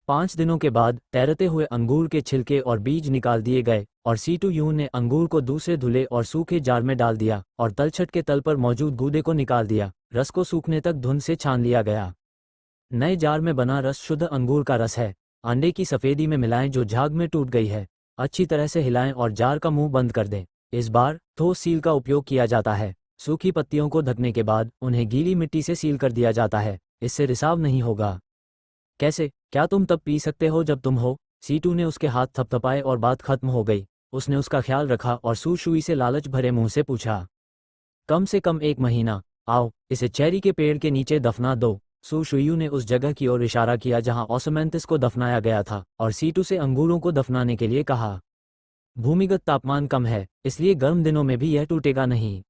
5 दिनों के बाद तैरते हुए अंगूर के छिलके और बीज निकाल दिए गए और सीटूयू ने अंगूर को दूसरे धुले और सूखे जार में डाल दिया और तलछट के तल पर मौजूद गूदे को निकाल दिया। रस को सूखने तक धुंध से छान लिया गया। नए जार में बना रस शुद्ध अंगूर का रस है। अंडे की सफेदी में मिलाएं जो झाग में टूट गई है। अच्छी तरह से हिलाएं और जार का मुंह बंद कर दें। इस बार ठोस सील का उपयोग किया जाता है। सूखी पत्तियों को ढकने के बाद उन्हें गीली मिट्टी से सील कर दिया जाता है। इससे रिसाव नहीं होगा। कैसे? क्या तुम तब पी सकते हो जब तुम हो? सीटू ने उसके हाथ थपथपाए और बात खत्म हो गई। उसने उसका ख्याल रखा और सुशुई से लालच भरे मुंह से पूछा, कम से कम 1 महीना। आओ, इसे चेरी के पेड़ के नीचे दफना दो। सुशुयू ने उस जगह की ओर इशारा किया जहां ओसमेंथिस को दफनाया गया था और सीटू से अंगूरों को दफनाने के लिए कहा। भूमिगत तापमान कम है, इसलिए गर्म दिनों में भी यह टूटेगा नहीं।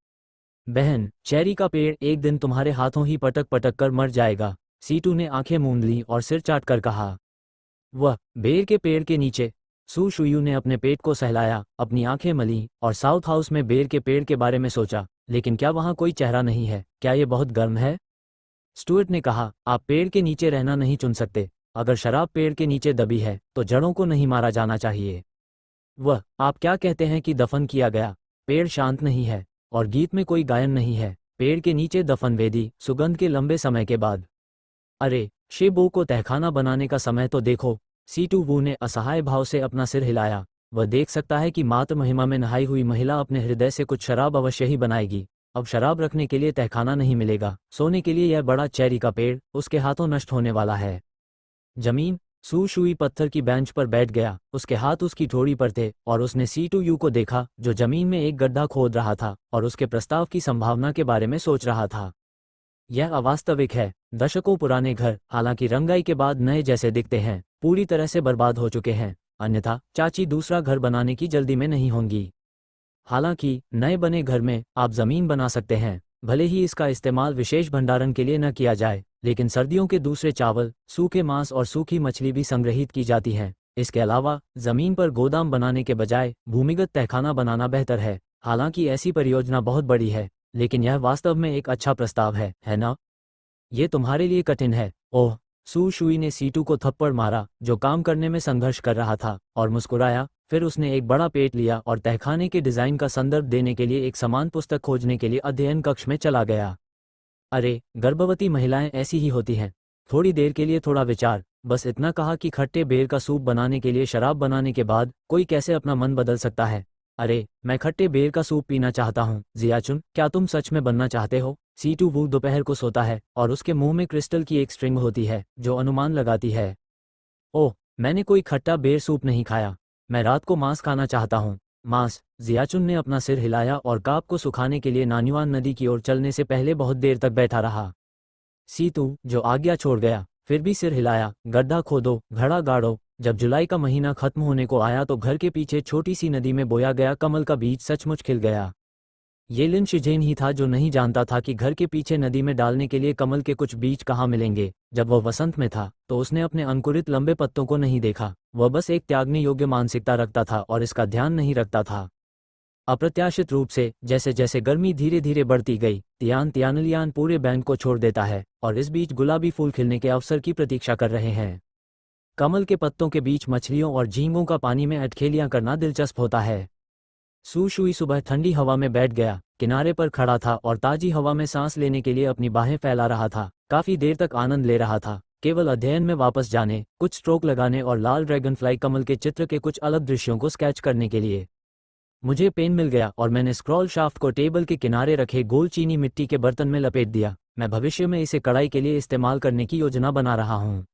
बहन, चेरी का पेड़ एक दिन तुम्हारे हाथों ही पटक पटक कर मर जाएगा। सीटू ने आंखें मूंद लीं और सिर चाट कर कहा। वह बेर के पेड़ के नीचे। सुशुयू ने अपने पेट को सहलाया, अपनी आंखें मलीं और साउथ हाउस में बेर के पेड़ के बारे में सोचा। लेकिन क्या वहां कोई चेहरा नहीं है? क्या ये बहुत गर्म है? स्टुअर्ट ने कहा, आप पेड़ के नीचे रहना नहीं चुन सकते। अगर शराब पेड़ के नीचे दबी है तो जड़ों को नहीं मारा जाना चाहिए। आप क्या कहते हैं कि दफन किया गया? पेड़ शांत नहीं है और गीत में कोई गायन नहीं है। पेड़ के नीचे दफन वेदी, सुगंध के लंबे समय के बाद। अरे, शेबो को तहखाना बनाने का समय तो देखो। सीटू वू ने असहाय भाव से अपना सिर हिलाया। वह देख सकता है कि मातृ महिमा में नहाई हुई महिला अपने हृदय से कुछ शराब अवश्य ही बनाएगी। अब शराब रखने के लिए तहखाना नहीं मिलेगा। सोने के लिए यह बड़ा चेरी का पेड़ उसके हाथों नष्ट होने वाला है। जमीन। सुशुई पत्थर की बेंच पर बैठ गया। उसके हाथ उसकी ठोड़ी पर थे और उसने सीटूयू को देखा जो जमीन में एक गड्ढा खोद रहा था और उसके प्रस्ताव की संभावना के बारे में सोच रहा था। यह अवास्तविक है। दशकों पुराने घर, हालांकि रंगाई के बाद नए जैसे दिखते हैं, पूरी तरह से बर्बाद हो चुके हैं। अन्यथा चाची दूसरा घर बनाने की जल्दी में नहीं होंगी। हालांकि नए बने घर में आप जमीन बना सकते हैं, भले ही इसका इस्तेमाल विशेष भंडारण के लिए न किया जाए, लेकिन सर्दियों के दूसरे चावल, सूखे मांस और सूखी मछली भी संग्रहित की जाती हैं। इसके अलावा जमीन पर गोदाम बनाने के बजाय भूमिगत तहखाना बनाना बेहतर है। हालांकि ऐसी परियोजना बहुत बड़ी है, लेकिन यह वास्तव में एक अच्छा प्रस्ताव है ना? ये तुम्हारे लिए कठिन है। ओह, सू शुई ने सीटू को थप्पड़ मारा जो काम करने में संघर्ष कर रहा था, और मुस्कुराया। फिर उसने एक बड़ा पेट लिया और तहखाने के डिज़ाइन का संदर्भ देने के लिए एक समान पुस्तक खोजने के लिए अध्ययन कक्ष में चला गया। अरे, गर्भवती महिलाएं ऐसी ही होती हैं। थोड़ी देर के लिए थोड़ा विचार, बस इतना कहा कि खट्टे बेर का सूप बनाने के लिए शराब बनाने के बाद कोई कैसे अपना मन बदल सकता है? अरे, मैं खट्टे बेर का सूप पीना चाहता हूँ। जियाचुन, क्या तुम सच में बनना चाहते हो? सीटू वू दोपहर को सोता है और उसके मुंह में क्रिस्टल की एक स्ट्रिंग होती है जो अनुमान लगाती है। ओह, मैंने कोई खट्टा बेर सूप नहीं खाया। मैं रात को मांस खाना चाहता हूँ। मांस? जियाचुन ने अपना सिर हिलाया और काप को सुखाने के लिए नान्युआन नदी की ओर चलने से पहले बहुत देर तक बैठा रहा। सीतू, जो आज्ञा छोड़ गया, फिर भी सिर हिलाया। गड्ढा खोदो, घड़ा गाड़ो। जब जुलाई का महीना खत्म होने को आया तो घर के पीछे छोटी सी नदी में बोया गया कमल का बीज सचमुच खिल गया। ये लिन शिजेन ही था जो नहीं जानता था कि घर के पीछे नदी में डालने के लिए कमल के कुछ बीज कहाँ मिलेंगे। जब वह वसंत में था तो उसने अपने अंकुरित लंबे पत्तों को नहीं देखा। वह बस एक त्यागने योग्य मानसिकता रखता था और इसका ध्यान नहीं रखता था। अप्रत्याशित रूप से जैसे जैसे गर्मी धीरे धीरे बढ़ती गई, तियान तियानलियान पूरे बैंड को छोड़ देता है और इस बीच गुलाबी फूल खिलने के अवसर की प्रतीक्षा कर रहे हैं। कमल के पत्तों के बीच मछलियों और झींगों का पानी में अटखेलियां करना दिलचस्प होता है। सू शुई सुबह ठंडी हवा में बैठ गया, किनारे पर खड़ा था और ताजी हवा में सांस लेने के लिए अपनी बाहें फैला रहा था। काफी देर तक आनंद ले रहा था, केवल अध्ययन में वापस जाने, कुछ स्ट्रोक लगाने और लाल ड्रैगनफ्लाई कमल के चित्र के कुछ अलग दृश्यों को स्केच करने के लिए। मुझे पेन मिल गया और मैंने स्क्रॉल शाफ्ट को टेबल के किनारे रखे गोल चीनी मिट्टी के बर्तन में लपेट दिया। मैं भविष्य में इसे कढ़ाई के लिए इस्तेमाल करने की योजना बना रहा हूँ।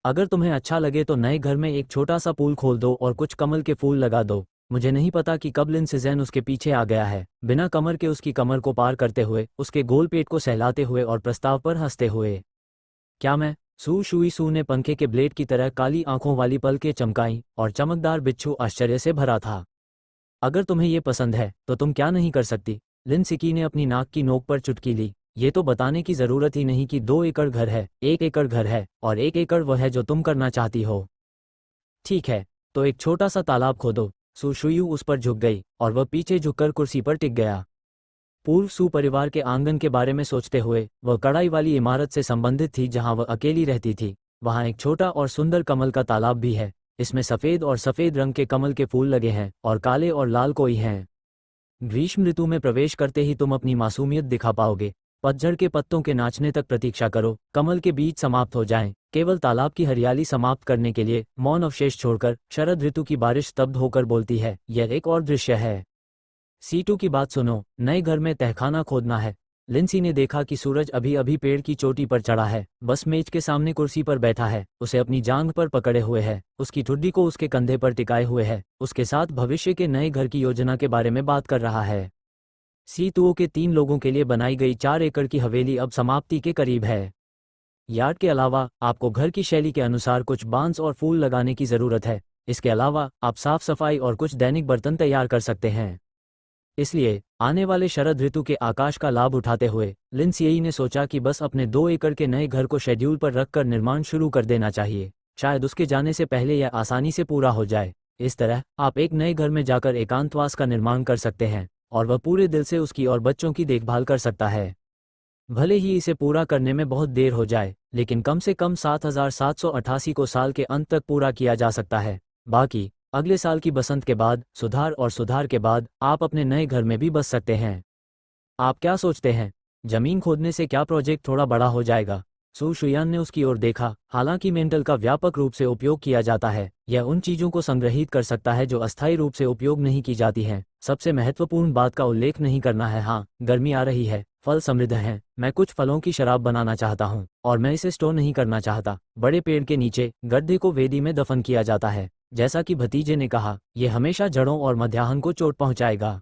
अगर तुम्हें अच्छा लगे तो नए घर में एक छोटा सा पूल खोल दो और कुछ कमल के फूल लगा दो। मुझे नहीं पता कि कब लिन सिजैन उसके पीछे आ गया है, बिना कमर के उसकी कमर को पार करते हुए, उसके गोल पेट को सहलाते हुए और प्रस्ताव पर हंसते हुए। क्या मैं? सू शुई सू ने पंखे के ब्लेड की तरह काली आंखों वाली पलकें चमकाई और चमकदार बिच्छू आश्चर्य से भरा था। अगर तुम्हें ये पसंद है तो तुम क्या नहीं कर सकती? लिन सिकी ने अपनी नाक की नोक पर चुटकी ली। ये तो बताने की जरूरत ही नहीं कि 2 एकड़ घर है, 1 एकड़ घर है और 1 एकड़ वह है जो तुम करना चाहती हो। ठीक है, तो एक छोटा सा तालाब खोदो। सू शुयू उस पर झुक गई और वह पीछे झुककर कुर्सी पर टिक गया। पूर्व सू परिवार के आंगन के बारे में सोचते हुए वह कढ़ाई वाली इमारत से संबंधित थी जहां वह अकेली रहती थी। वहां एक छोटा और सुंदर कमल का तालाब भी है। इसमें सफ़ेद और सफ़ेद रंग के कमल के फूल लगे हैं और काले और लाल कोई हैं। ग्रीष्म ऋतु में प्रवेश करते ही तुम अपनी मासूमियत दिखा पाओगे। पतझड़ के पत्तों के नाचने तक प्रतीक्षा करो, कमल के बीज समाप्त हो जाएं, केवल तालाब की हरियाली समाप्त करने के लिए मौन अवशेष छोड़कर। शरद ऋतु की बारिश स्तब्ध होकर बोलती है, यह एक और दृश्य है। सीटू की बात सुनो, नए घर में तहखाना खोदना है। लिंसी ने देखा कि सूरज अभी अभी पेड़ की चोटी पर चढ़ा है, बस मेज के सामने कुर्सी पर बैठा है, उसे अपनी जांघ पर पकड़े हुए है, उसकी ठुड्डी को उसके कंधे पर टिकाए हुए है, उसके साथ भविष्य के नए घर की योजना के बारे में बात कर रहा है। सीतुओं के 3 लोगों के लिए बनाई गई 4 एकड़ की हवेली अब समाप्ति के करीब है। यार्ड के अलावा आपको घर की शैली के अनुसार कुछ बांस और फूल लगाने की जरूरत है। इसके अलावा आप साफ सफाई और कुछ दैनिक बर्तन तैयार कर सकते हैं। इसलिए आने वाले शरद ऋतु के आकाश का लाभ उठाते हुए लिन सिएई ने सोचा कि बस अपने 2 एकड़ के नए घर को शेड्यूल पर रखकर निर्माण शुरू कर देना चाहिए। शायद उसके जाने से पहले यह आसानी से पूरा हो जाए। इस तरह आप एक नए घर में जाकर एकांतवास का निर्माण कर सकते हैं और वह पूरे दिल से उसकी और बच्चों की देखभाल कर सकता है। भले ही इसे पूरा करने में बहुत देर हो जाए, लेकिन कम से कम 7788 को साल के अंत तक पूरा किया जा सकता है। बाकी अगले साल की बसंत के बाद सुधार के बाद आप अपने नए घर में भी बस सकते हैं। आप क्या सोचते हैं? जमीन खोदने से क्या प्रोजेक्ट थोड़ा बड़ा हो जाएगा? सू शुयान ने उसकी ओर देखा। हालांकि मेंटल का व्यापक रूप से उपयोग किया जाता है, यह उन चीजों को संग्रहित कर सकता है जो अस्थायी रूप से उपयोग नहीं की जाती हैं। सबसे महत्वपूर्ण बात का उल्लेख नहीं करना है। हाँ, गर्मी आ रही है, फल समृद्ध हैं। मैं कुछ फलों की शराब बनाना चाहता हूँ और मैं इसे स्टोर नहीं करना चाहता। बड़े पेड़ के नीचे गड्ढे को वेदी में दफन किया जाता है। जैसा कि भतीजे ने कहा, यह हमेशा जड़ों और मध्याह्न को चोट पहुंचाएगा।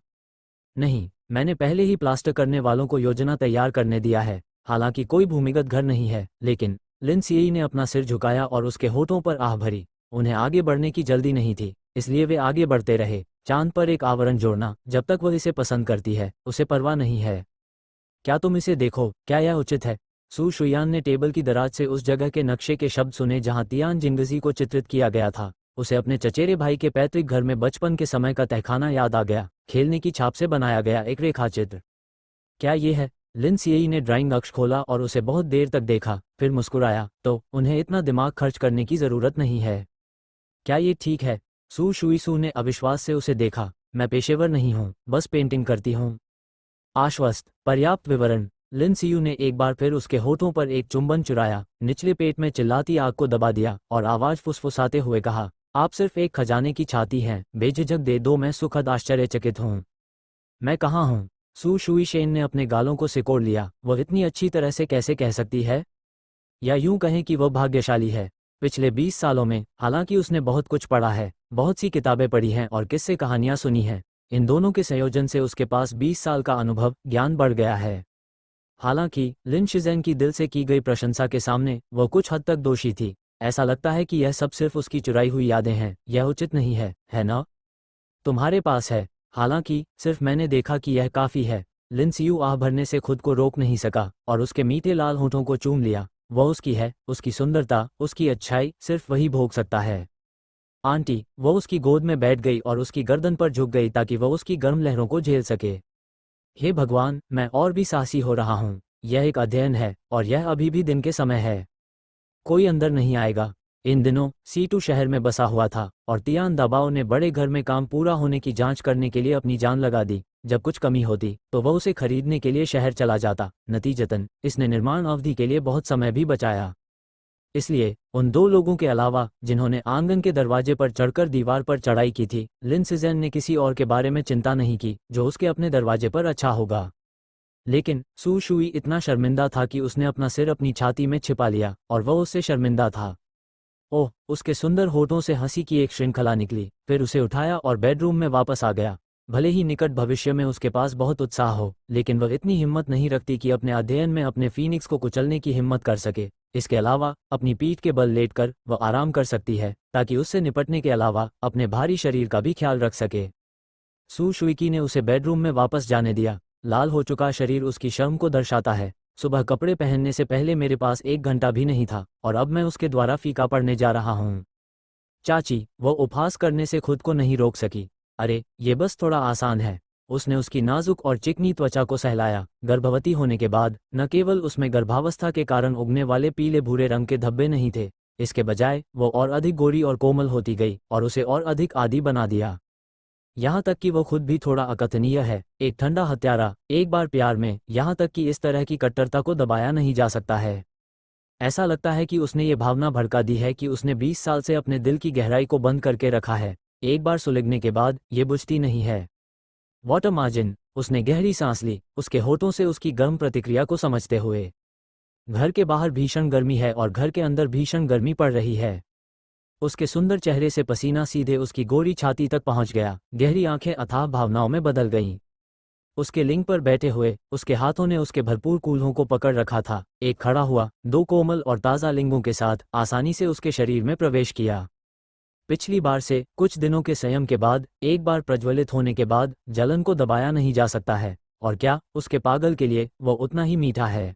नहीं, मैंने पहले ही प्लास्टर करने वालों को योजना तैयार करने दिया है। हालांकि कोई भूमिगत घर नहीं है, लेकिन लिन सिएई ने अपना सिर झुकाया और उसके होठों पर आह भरी। उन्हें आगे बढ़ने की जल्दी नहीं थी, इसलिए वे आगे बढ़ते रहे। चांद पर एक आवरण जोड़ना, जब तक वह इसे पसंद करती है उसे परवाह नहीं है। क्या तुम इसे देखो, क्या यह उचित है? सू शुयान ने टेबल की दराज से उस जगह के नक्शे के शब्द सुने जहां तियान जिंगजी को चित्रित किया गया था। उसे अपने चचेरे भाई के पैतृक घर में बचपन के समय का तहखाना याद आ गया, खेलने की छाप से बनाया गया एक रेखाचित्र। क्या ये है? लिन सियी ने ड्राइंग अक्ष खोला और उसे बहुत देर तक देखा, फिर मुस्कुराया। तो उन्हें इतना दिमाग खर्च करने की ज़रूरत नहीं है। क्या ये ठीक है? सू शुईसू ने अविश्वास से उसे देखा। मैं पेशेवर नहीं हूँ, बस पेंटिंग करती हूँ। आश्वस्त, पर्याप्त विवरण। लिन सियू ने एक बार फिर उसके होठों पर एक चुंबन चुराया, निचले पेट में चिल्लाती आग को दबा दिया और आवाज फुसफुसाते हुए कहा, आप सिर्फ एक खजाने की छाती हैं, बेझिझक दे दो, मैं सुखद आश्चर्यचकित हूँ। मैं कहाँ हूँ? सू शुईशेन ने अपने गालों को सिकोड़ लिया। वह इतनी अच्छी तरह से कैसे कह सकती है? या यूं कहें कि वह भाग्यशाली है। पिछले 20 सालों में, हालांकि उसने बहुत कुछ पढ़ा है, बहुत सी किताबें पढ़ी हैं और किस्से कहानियां सुनी हैं, इन दोनों के संयोजन से उसके पास 20 साल का अनुभव, ज्ञान बढ़ गया है। हालांकि लिन शिज़ेन की दिल से की गई प्रशंसा के सामने वह कुछ हद तक दोषी थी। ऐसा लगता है कि यह सब सिर्फ उसकी चुराई हुई यादें हैं। यह उचित नहीं है ना? तुम्हारे पास है। हालांकि सिर्फ मैंने देखा कि यह काफ़ी है। लिन सियू आह भरने से खुद को रोक नहीं सका और उसके मीठे लाल होठों को चूम लिया। वह उसकी है, उसकी सुंदरता, उसकी अच्छाई, सिर्फ वही भोग सकता है। आंटी, वह उसकी गोद में बैठ गई और उसकी गर्दन पर झुक गई ताकि वह उसकी गर्म लहरों को झेल सके। हे भगवान, मैं और भी साहसी हो रहा हूँ। यह एक अध्ययन है और यह अभी भी दिन के समय है। कोई अंदर नहीं आएगा। इन दिनों C2 शहर में बसा हुआ था और तियान दाबाओ ने बड़े घर में काम पूरा होने की जांच करने के लिए अपनी जान लगा दी। जब कुछ कमी होती तो वह उसे खरीदने के लिए शहर चला जाता। नतीजतन इसने निर्माण अवधि के लिए बहुत समय भी बचाया। इसलिए उन दो लोगों के अलावा जिन्होंने आंगन के दरवाजे पर चढ़कर दीवार पर चढ़ाई की थी, लिन सिज़ेन ने किसी और के बारे में चिंता नहीं की जो उसके अपने दरवाजे पर अच्छा होगा। लेकिन सू शुई इतना शर्मिंदा था कि उसने अपना सिर अपनी छाती में छिपा लिया और वह उससे शर्मिंदा था। ओह, उसके सुंदर होठों से हंसी की एक श्रृंखला निकली, फिर उसे उठाया और बेडरूम में वापस आ गया। भले ही निकट भविष्य में उसके पास बहुत उत्साह हो, लेकिन वह इतनी हिम्मत नहीं रखती कि अपने अध्ययन में अपने फीनिक्स को कुचलने की हिम्मत कर सके। इसके अलावा अपनी पीठ के बल लेटकर वह आराम कर सकती है ताकि उससे निपटने के अलावा अपने भारी शरीर का भी ख्याल रख सके। सू शुइकी ने उसे बेडरूम में वापस जाने दिया। लाल हो चुका शरीर उसकी शर्म को दर्शाता है। सुबह कपड़े पहनने से पहले मेरे पास 1 घंटा भी नहीं था और अब मैं उसके द्वारा फीका पढ़ने जा रहा हूँ। चाची, वह उपहास करने से खुद को नहीं रोक सकी। अरे, ये बस थोड़ा आसान है। उसने उसकी नाजुक और चिकनी त्वचा को सहलाया। गर्भवती होने के बाद न केवल उसमें गर्भावस्था के कारण उगने वाले पीले भूरे रंग के धब्बे नहीं थे, इसके बजाय वो और अधिक गोरी और कोमल होती गई और उसे और अधिक आदी बना दिया। यहाँ तक कि वो खुद भी थोड़ा अकथनीय है, एक ठंडा हत्यारा, एक बार प्यार में, यहाँ तक कि इस तरह की कट्टरता को दबाया नहीं जा सकता है। ऐसा लगता है कि उसने ये भावना भड़का दी है कि उसने 20 साल से अपने दिल की गहराई को बंद करके रखा है। एक बार सुलगने के बाद ये बुझती नहीं है। वाटर मार्जिन, उसने गहरी सांस ली, उसके होठों से उसकी गर्म प्रतिक्रिया को समझते हुए। घर के बाहर भीषण गर्मी है और घर के अंदर भीषण गर्मी पड़ रही है। उसके सुंदर चेहरे से पसीना सीधे उसकी गोरी छाती तक पहुंच गया। गहरी आंखें अथाह भावनाओं में बदल गईं। उसके लिंग पर बैठे हुए उसके हाथों ने उसके भरपूर कूल्हों को पकड़ रखा था। एक खड़ा हुआ, दो कोमल और ताज़ा लिंगों के साथ आसानी से उसके शरीर में प्रवेश किया। पिछली बार से कुछ दिनों के संयम के बाद, एक बार प्रज्वलित होने के बाद, जलन को दबाया नहीं जा सकता है। और क्या उसके पागल के लिए वो उतना ही मीठा है?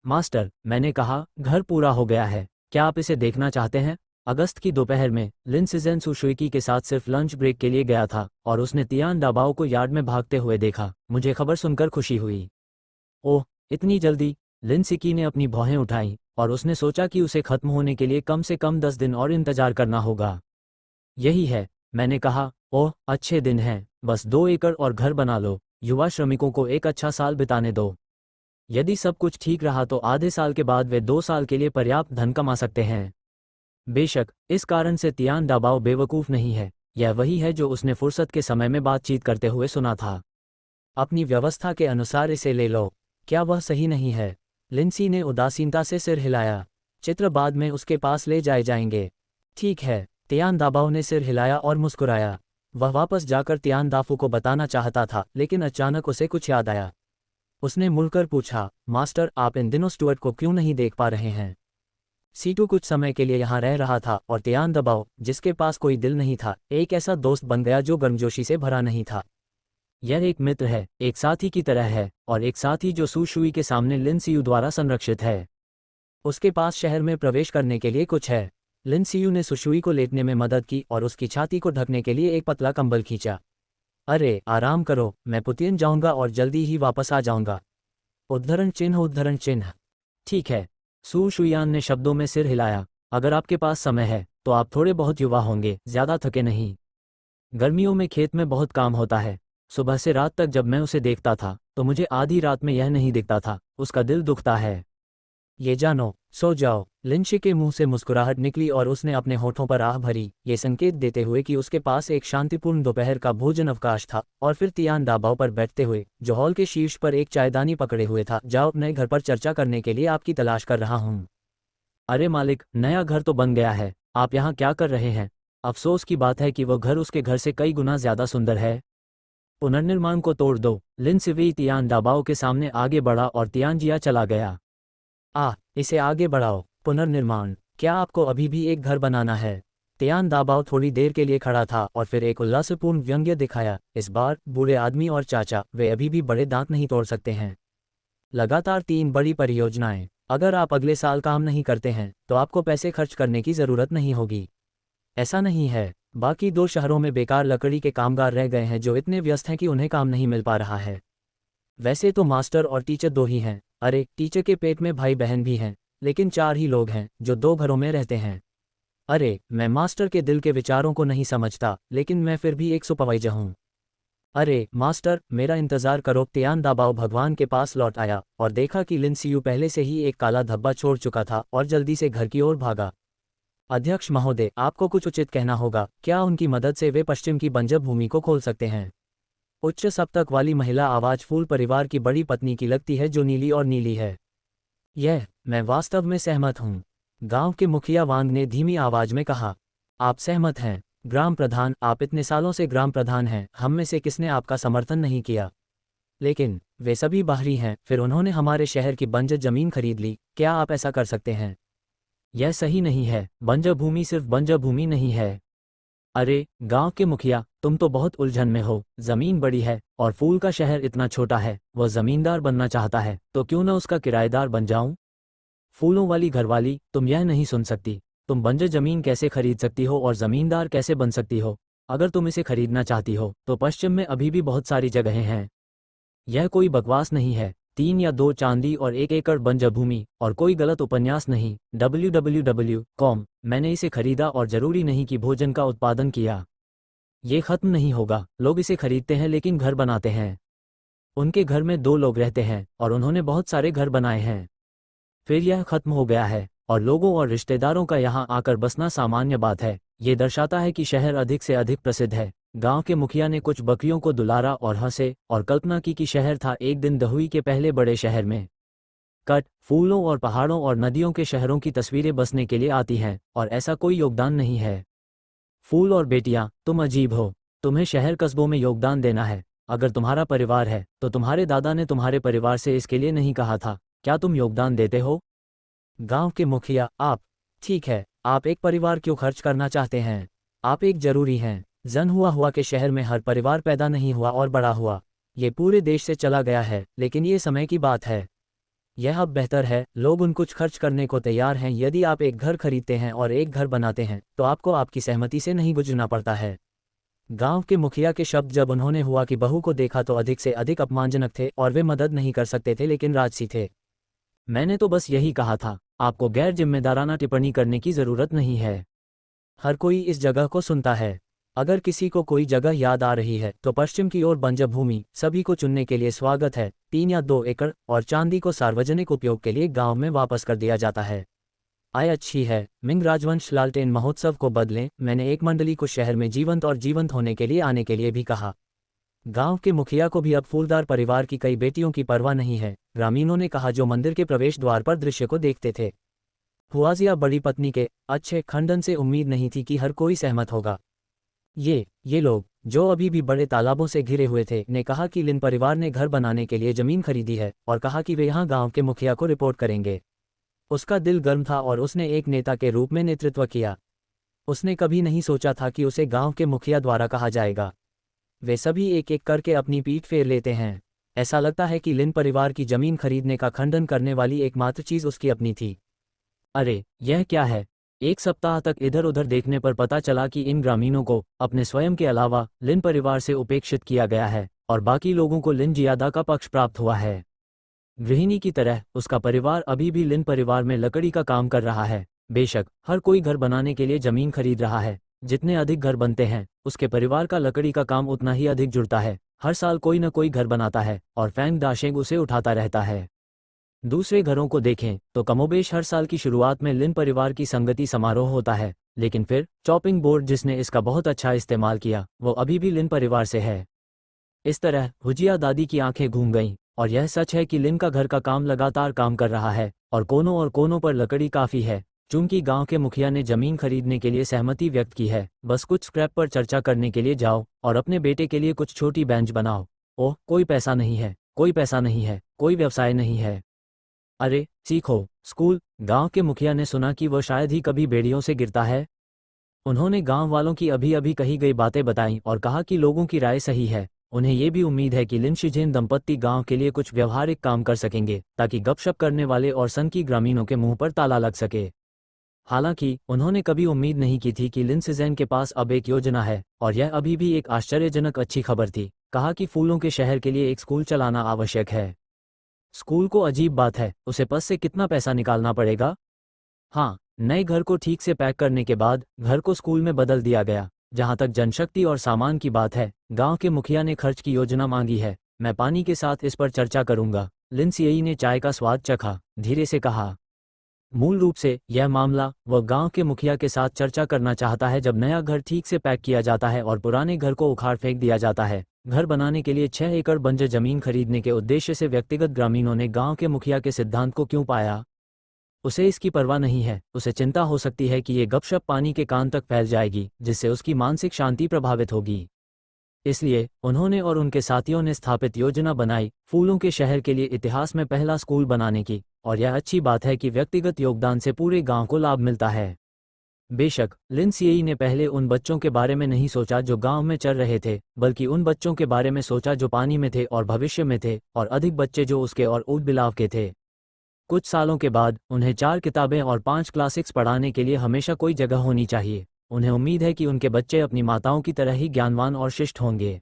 मास्टर, मैंने कहा, घर पूरा हो गया है। क्या आप इसे देखना चाहते हैं? अगस्त की दोपहर में लिन सिज़ेन सुशुइकी के साथ सिर्फ लंच ब्रेक के लिए गया था और उसने तियान दाबाओ को यार्ड में भागते हुए देखा। मुझे खबर सुनकर खुशी हुई। ओह, इतनी जल्दी? लिन सिकी ने अपनी भौहें उठाईं और उसने सोचा कि उसे खत्म होने के लिए कम से कम 10 दिन और इंतजार करना होगा। यही है, मैंने कहा। ओह, अच्छे दिन हैं, बस 2 एकड़ और घर बना लो। युवा श्रमिकों को एक अच्छा साल बिताने दो। यदि सब कुछ ठीक रहा तो आधे साल के बाद वे 2 साल के लिए पर्याप्त धन कमा सकते हैं। बेशक, इस कारण से तियान दाबाओ बेवकूफ़ नहीं है। यह वही है जो उसने फुर्सत के समय में बातचीत करते हुए सुना था। अपनी व्यवस्था के अनुसार इसे ले लो। क्या वह सही नहीं है? लिंसी ने उदासीनता से सिर हिलाया। चित्र बाद में उसके पास ले जाए जाएंगे। ठीक है, तियान दाबाओ ने सिर हिलाया और मुस्कुराया। वह वापस जाकर तियान दाफू को बताना चाहता था, लेकिन अचानक उसे कुछ याद आया। उसने मुड़कर पूछा, मास्टर, आप इन दिनों स्टुअर्ट को क्यों नहीं देख पा रहे हैं? C2 कुछ समय के लिए यहाँ रह रहा था और तियान दाबाओ, जिसके पास कोई दिल नहीं था, एक ऐसा दोस्त बन गया जो गर्मजोशी से भरा नहीं था। यह एक मित्र है, एक साथी की तरह है, और एक साथी जो सू शुई के सामने लिन सियू द्वारा संरक्षित है। उसके पास शहर में प्रवेश करने के लिए कुछ है। लिन सियू ने सुशुई को लेटने में मदद की और उसकी छाती को ढकने के लिए एक पतला कंबल खींचा। अरे, आराम करो, मैं पुतियन जाऊंगा और जल्दी ही वापस आ जाऊंगा। उद्धरण चिन्ह। ठीक है। सू शुयान ने शब्दों में सिर हिलाया। अगर आपके पास समय है तो आप थोड़े बहुत युवा होंगे, ज़्यादा थके नहीं। गर्मियों में खेत में बहुत काम होता है। सुबह से रात तक जब मैं उसे देखता था तो मुझे आधी रात में यह नहीं दिखता था, उसका दिल दुखता है। ये जानो, सो जाओ। लिंशी के मुंह से मुस्कुराहट निकली और उसने अपने होठों पर आह भरी, ये संकेत देते हुए कि उसके पास एक शांतिपूर्ण दोपहर का भोजन अवकाश था। और फिर तियान दाबाव पर बैठते हुए, जो हॉल के शीर्ष पर एक चायदानी पकड़े हुए था, जाओ, नए घर पर चर्चा करने के लिए आपकी तलाश कर रहा हूँ। अरे मालिक, नया घर तो बन गया है, आप यहाँ क्या कर रहे हैं? अफसोस की बात है कि वह घर उसके घर से कई गुना ज्यादा सुंदर है। पुनर्निर्माण को तोड़ दो। लिन सिवी तियान दाबाओ के सामने आगे बढ़ा और तियानजिया चला गया। इसे आगे बढ़ाओ। पुनर्निर्माण? क्या आपको अभी भी एक घर बनाना है? तियान दाबाओ थोड़ी देर के लिए खड़ा था और फिर एक उल्लासपूर्ण व्यंग्य दिखाया। इस बार बूढ़े आदमी और चाचा, वे अभी भी बड़े दांत नहीं तोड़ सकते हैं। लगातार 3 बड़ी परियोजनाएं। अगर आप अगले साल काम नहीं करते हैं तो आपको पैसे खर्च करने की ज़रूरत नहीं होगी। ऐसा नहीं है। बाकी 2 शहरों में बेकार लकड़ी के कामगार रह गए हैं जो इतने व्यस्त हैं कि उन्हें काम नहीं मिल पा रहा है। वैसे तो मास्टर और टीचर 2 ही हैं। अरे, टीचर के पेट में भाई बहन भी हैं, लेकिन 4 ही लोग हैं जो 2 घरों में रहते हैं। अरे, मैं मास्टर के दिल के विचारों को नहीं समझता, लेकिन मैं फिर भी एक सुपरवाइजर हूँ। अरे मास्टर, मेरा इंतजार करो। तियान दाबाओ भगवान के पास लौट आया और देखा कि लिन सियू पहले से ही एक काला धब्बा छोड़ चुका था और जल्दी से घर की ओर भागा। अध्यक्ष महोदय, आपको कुछ उचित कहना होगा। क्या उनकी मदद से वे पश्चिम की बंजर भूमि को खोल सकते हैं? उच्च सप्तक वाली महिला आवाज फूल परिवार की बड़ी पत्नी की लगती है, जो नीली और नीली है। मैं वास्तव में सहमत हूँ, गांव के मुखिया वांग ने धीमी आवाज में कहा। आप सहमत हैं? ग्राम प्रधान, आप इतने सालों से ग्राम प्रधान हैं, हम में से किसने आपका समर्थन नहीं किया? लेकिन वे सभी बाहरी हैं, फिर उन्होंने हमारे शहर की बंजर जमीन खरीद ली। क्या आप ऐसा कर सकते हैं? यह सही नहीं है। बंजर भूमि सिर्फ बंजर भूमि नहीं है। अरे गांव के मुखिया, तुम तो बहुत उलझन में हो। जमीन बड़ी है और फूल का शहर इतना छोटा है। वह जमींदार बनना चाहता है तो क्यों न उसका किराएदार बन जाऊं? फूलों वाली घरवाली, तुम यह नहीं सुन सकती। तुम बंजर जमीन कैसे खरीद सकती हो और जमींदार कैसे बन सकती हो? अगर तुम इसे खरीदना चाहती हो तो पश्चिम में अभी भी बहुत सारी जगहें हैं। यह कोई बकवास नहीं है। 3 या 2 चांदी और 1 एकड़ बंजर भूमि, और कोई गलत उपन्यास नहीं। www.com। मैंने इसे खरीदा और जरूरी नहीं कि भोजन का उत्पादन किया। ये खत्म नहीं होगा। लोग इसे खरीदते हैं लेकिन घर बनाते हैं। उनके घर में 2 लोग रहते हैं और उन्होंने बहुत सारे घर बनाए हैं। फिर यह खत्म हो गया है और लोगों और रिश्तेदारों का यहाँ आकर बसना सामान्य बात है। ये दर्शाता है कि शहर अधिक से अधिक प्रसिद्ध है। गांव के मुखिया ने कुछ बकरियों को दुलारा और हंसे और कल्पना की कि शहर था एक दिन दहुई के पहले बड़े शहर में। फूलों और पहाड़ों और नदियों के शहरों की तस्वीरें बसने के लिए आती हैं और ऐसा कोई योगदान नहीं है। फूल और बेटियां, तुम अजीब हो। तुम्हें शहर कस्बों में योगदान देना है। अगर तुम्हारा परिवार है तो तुम्हारे दादा ने तुम्हारे परिवार से इसके लिए नहीं कहा था। क्या तुम योगदान देते हो? गांव के मुखिया, आप ठीक है, आप एक परिवार क्यों खर्च करना चाहते हैं? आप एक जरूरी हैं। जन हुआ के शहर में हर परिवार पैदा नहीं हुआ और बड़ा हुआ। ये पूरे देश से चला गया है, लेकिन ये समय की बात है। यह अब बेहतर है। लोग उन कुछ खर्च करने को तैयार हैं। यदि आप एक घर खरीदते हैं और एक घर बनाते हैं तो आपको आपकी सहमति से नहीं गुजरना पड़ता है। गांव के मुखिया के शब्द जब उन्होंने हुआ की बहू को देखा तो अधिक से अधिक अपमानजनक थे और वे मदद नहीं कर सकते थे, लेकिन राजसी थे। मैंने तो बस यही कहा था। आपको गैर जिम्मेदाराना टिप्पणी करने की जरूरत नहीं है। हर कोई इस जगह को सुनता है। अगर किसी को कोई जगह याद आ रही है तो पश्चिम की ओर बंजर भूमि सभी को चुनने के लिए स्वागत है। 3 या 2 एकड़ और चांदी को सार्वजनिक उपयोग के लिए गांव में वापस कर दिया जाता है। आय अच्छी है। मिंग राजवंश लालटेन महोत्सव को बदलें। मैंने एक मंडली को शहर में जीवंत और जीवंत होने के लिए आने के लिए भी कहा। गांव के मुखिया को भी अब फूलदार परिवार की कई बेटियों की परवाह नहीं है, ग्रामीणों ने कहा, जो मंदिर के प्रवेश द्वार पर दृश्य को देखते थे। हुआजिया बड़ी पत्नी के अच्छे खंडन से उम्मीद नहीं थी कि हर कोई सहमत होगा। ये लोग, जो अभी भी बड़े तालाबों से घिरे हुए थे, ने कहा कि लिन परिवार ने घर बनाने के लिए जमीन खरीदी है और कहा कि वे यहाँ गांव के मुखिया को रिपोर्ट करेंगे। उसका दिल गर्म था और उसने एक नेता के रूप में नेतृत्व किया। उसने कभी नहीं सोचा था कि उसे गांव के मुखिया द्वारा कहा जाएगा। वे सभी एक एक करके अपनी पीठ फेर लेते हैं। ऐसा लगता है कि लिन परिवार की जमीन खरीदने का खंडन करने वाली एकमात्र चीज उसकी अपनी थी। अरे यह क्या है? 1 सप्ताह तक इधर उधर देखने पर पता चला कि इन ग्रामीणों को अपने स्वयं के अलावा लिन परिवार से उपेक्षित किया गया है और बाकी लोगों को लिन जियादा का पक्ष प्राप्त हुआ है। गृहिणी की तरह उसका परिवार अभी भी लिन परिवार में लकड़ी का काम कर रहा है। बेशक हर कोई घर बनाने के लिए जमीन खरीद रहा है, जितने अधिक घर बनते हैं उसके परिवार का लकड़ी का काम उतना ही अधिक जुड़ता है। हर साल कोई न कोई घर बनाता है और फैंग दाशेंग उसे उठाता रहता है। दूसरे घरों को देखें तो कमोबेश हर साल की शुरुआत में लिन परिवार की संगति समारोह होता है, लेकिन फिर चॉपिंग बोर्ड जिसने इसका बहुत अच्छा इस्तेमाल किया वो अभी भी लिन परिवार से है। इस तरह हुजिया दादी की आंखें घूम गईं, और यह सच है कि लिन का घर का काम लगातार काम कर रहा है और कोनों पर लकड़ी काफ़ी है। चूंकि गांव के मुखिया ने जमीन खरीदने के लिए सहमति व्यक्त की है, बस कुछ स्क्रैप पर चर्चा करने के लिए जाओ और अपने बेटे के लिए कुछ छोटी बेंच बनाओ। ओह, कोई पैसा नहीं है, कोई पैसा नहीं है, कोई व्यवसाय नहीं है। अरे सीखो, स्कूल। गांव के मुखिया ने सुना कि वह शायद ही कभी बेड़ियों से गिरता है। उन्होंने गांव वालों की अभी अभी कही गई बातें बताईं और कहा कि लोगों की राय सही है। उन्हें ये भी उम्मीद है कि लिन शिजेन दंपत्ति गांव के लिए कुछ व्यवहारिक काम कर सकेंगे ताकि गपशप करने वाले और सनकी ग्रामीणों के मुंह पर ताला लग सके। हालांकि उन्होंने कभी उम्मीद नहीं की थी कि लिन शिजेन के पास अब एक योजना है, और यह अभी भी एक आश्चर्यजनक अच्छी खबर थी। कहा कि फूलों के शहर के लिए एक स्कूल चलाना आवश्यक है। स्कूल को अजीब बात है, उसे पस से कितना पैसा निकालना पड़ेगा? हाँ, नए घर को ठीक से पैक करने के बाद घर को स्कूल में बदल दिया गया। जहां तक जनशक्ति और सामान की बात है, गांव के मुखिया ने खर्च की योजना मांगी है। मैं पानी के साथ इस पर चर्चा करूंगा। लिन सियई ने चाय का स्वाद चखा, धीरे से कहा। मूल रूप से यह मामला वह गांव के मुखिया के साथ चर्चा करना चाहता है जब नया घर ठीक से पैक किया जाता है और पुराने घर को उखाड़ फेंक दिया जाता है। घर बनाने के लिए 6 एकड़ बंजर जमीन खरीदने के उद्देश्य से व्यक्तिगत ग्रामीणों ने गांव के मुखिया के सिद्धांत को क्यों पाया? उसे इसकी परवाह नहीं है। उसे चिंता हो सकती है कि ये गपशप पानी के कान तक फैल जाएगी, जिससे उसकी मानसिक शांति प्रभावित होगी। इसलिए उन्होंने और उनके साथियों ने स्थापित योजना बनाई फूलों के शहर के लिए इतिहास में पहला स्कूल बनाने की। और यह अच्छी बात है कि व्यक्तिगत योगदान से पूरे गांव को लाभ मिलता है। बेशक लिन सियई ने पहले उन बच्चों के बारे में नहीं सोचा जो गांव में चल रहे थे, बल्कि उन बच्चों के बारे में सोचा जो पानी में थे और भविष्य में थे, और अधिक बच्चे जो उसके और ऊद बिलाव के थे। कुछ सालों के बाद उन्हें 4 किताबें और 5 क्लासिक्स पढ़ाने के लिए हमेशा कोई जगह होनी चाहिए। उन्हें उम्मीद है कि उनके बच्चे अपनी माताओं की तरह ही ज्ञानवान और शिष्ट होंगे।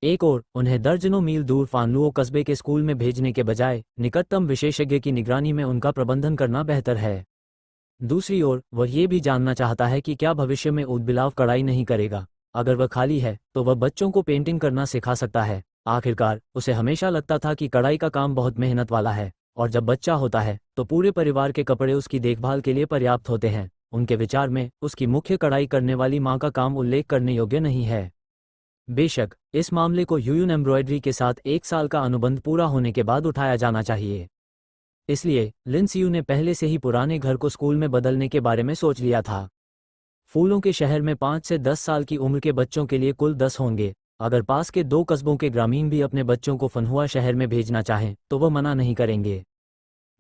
एक और उन्हें दर्जनों मील दूर फानलुओ कस्बे के स्कूल में भेजने के बजाय निकटतम विशेषज्ञ की निगरानी में उनका प्रबंधन करना बेहतर है। दूसरी ओर वह ये भी जानना चाहता है कि क्या भविष्य में ऊदबिलाव कढ़ाई नहीं करेगा। अगर वह खाली है तो वह बच्चों को पेंटिंग करना सिखा सकता है। आखिरकार उसे हमेशा लगता था कि कढ़ाई का काम बहुत मेहनत वाला है, और जब बच्चा होता है तो पूरे परिवार के कपड़े उसकी देखभाल के लिए पर्याप्त होते हैं। उनके विचार में उसकी मुख्य कढ़ाई करने वाली माँ का काम उल्लेख करने योग्य नहीं है। बेशक इस मामले को यूयून एम्ब्रॉयडरी के साथ 1 साल का अनुबंध पूरा होने के बाद उठाया जाना चाहिए। इसलिए लिन सियू ने पहले से ही पुराने घर को स्कूल में बदलने के बारे में सोच लिया था। फूलों के शहर में 5 से 10 साल की उम्र के बच्चों के लिए कुल 10 होंगे। अगर पास के 2 कस्बों के ग्रामीण भी अपने बच्चों को फनहुआ शहर में भेजना चाहें तो वह मना नहीं करेंगे।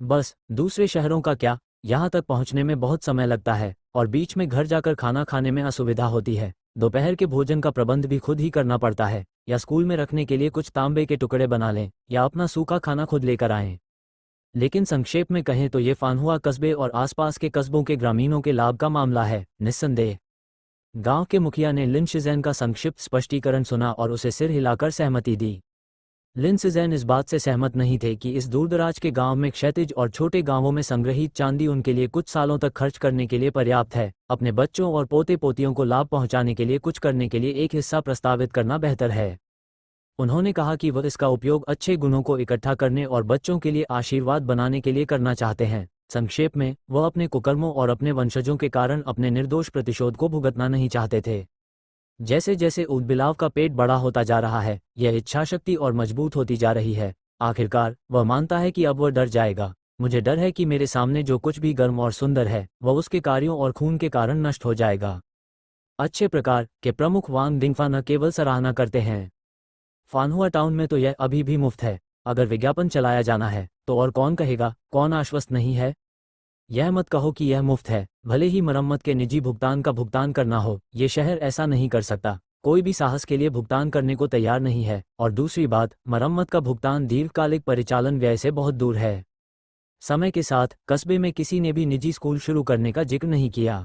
बस दूसरे शहरों का क्या, यहाँ तक पहुँचने में बहुत समय लगता है और बीच में घर जाकर खाना खाने में असुविधा होती है। दोपहर के भोजन का प्रबंध भी खुद ही करना पड़ता है, या स्कूल में रखने के लिए कुछ तांबे के टुकड़े बना लें या अपना सूखा खाना खुद लेकर आएं। लेकिन संक्षेप में कहें तो ये फानहुआ कस्बे और आसपास के कस्बों के ग्रामीणों के लाभ का मामला है, निस्संदेह। गांव के मुखिया ने लिन शिज़ेन का संक्षिप्त स्पष्टीकरण सुना और उसे सिर हिलाकर सहमति दी। लिन शिज़ेन इस बात से सहमत नहीं थे कि इस दूरदराज के गांव में क्षैतिज और छोटे गांवों में संग्रहित चांदी उनके लिए कुछ सालों तक खर्च करने के लिए पर्याप्त है। अपने बच्चों और पोते पोतियों को लाभ पहुंचाने के लिए कुछ करने के लिए एक हिस्सा प्रस्तावित करना बेहतर है। उन्होंने कहा कि वह इसका उपयोग अच्छे गुणों को इकट्ठा करने और बच्चों के लिए आशीर्वाद बनाने के लिए करना चाहते हैं। संक्षेप में वह अपने कुकर्मों और अपने वंशजों के कारण अपने निर्दोष प्रतिशोध को भुगतना नहीं चाहते थे। जैसे जैसे ऊदबिलाव का पेट बड़ा होता जा रहा है, यह इच्छाशक्ति और मजबूत होती जा रही है। आखिरकार वह मानता है कि अब वह डर जाएगा। मुझे डर है कि मेरे सामने जो कुछ भी गर्म और सुंदर है वह उसके कार्यों और खून के कारण नष्ट हो जाएगा। अच्छे प्रकार के प्रमुख वांग डिंगफा न केवल सराहना करते हैं। फानहुआ टाउन में तो यह अभी भी मुफ्त है। अगर विज्ञापन चलाया जाना है तो और कौन कहेगा, कौन आश्वस्त नहीं है? यह मत कहो कि यह मुफ्त है, भले ही मरम्मत के निजी भुगतान का भुगतान करना हो। ये शहर ऐसा नहीं कर सकता। कोई भी साहस के लिए भुगतान करने को तैयार नहीं है, और दूसरी बात, मरम्मत का भुगतान दीर्घकालिक परिचालन व्यय से बहुत दूर है। समय के साथ कस्बे में किसी ने भी निजी स्कूल शुरू करने का जिक्र नहीं किया।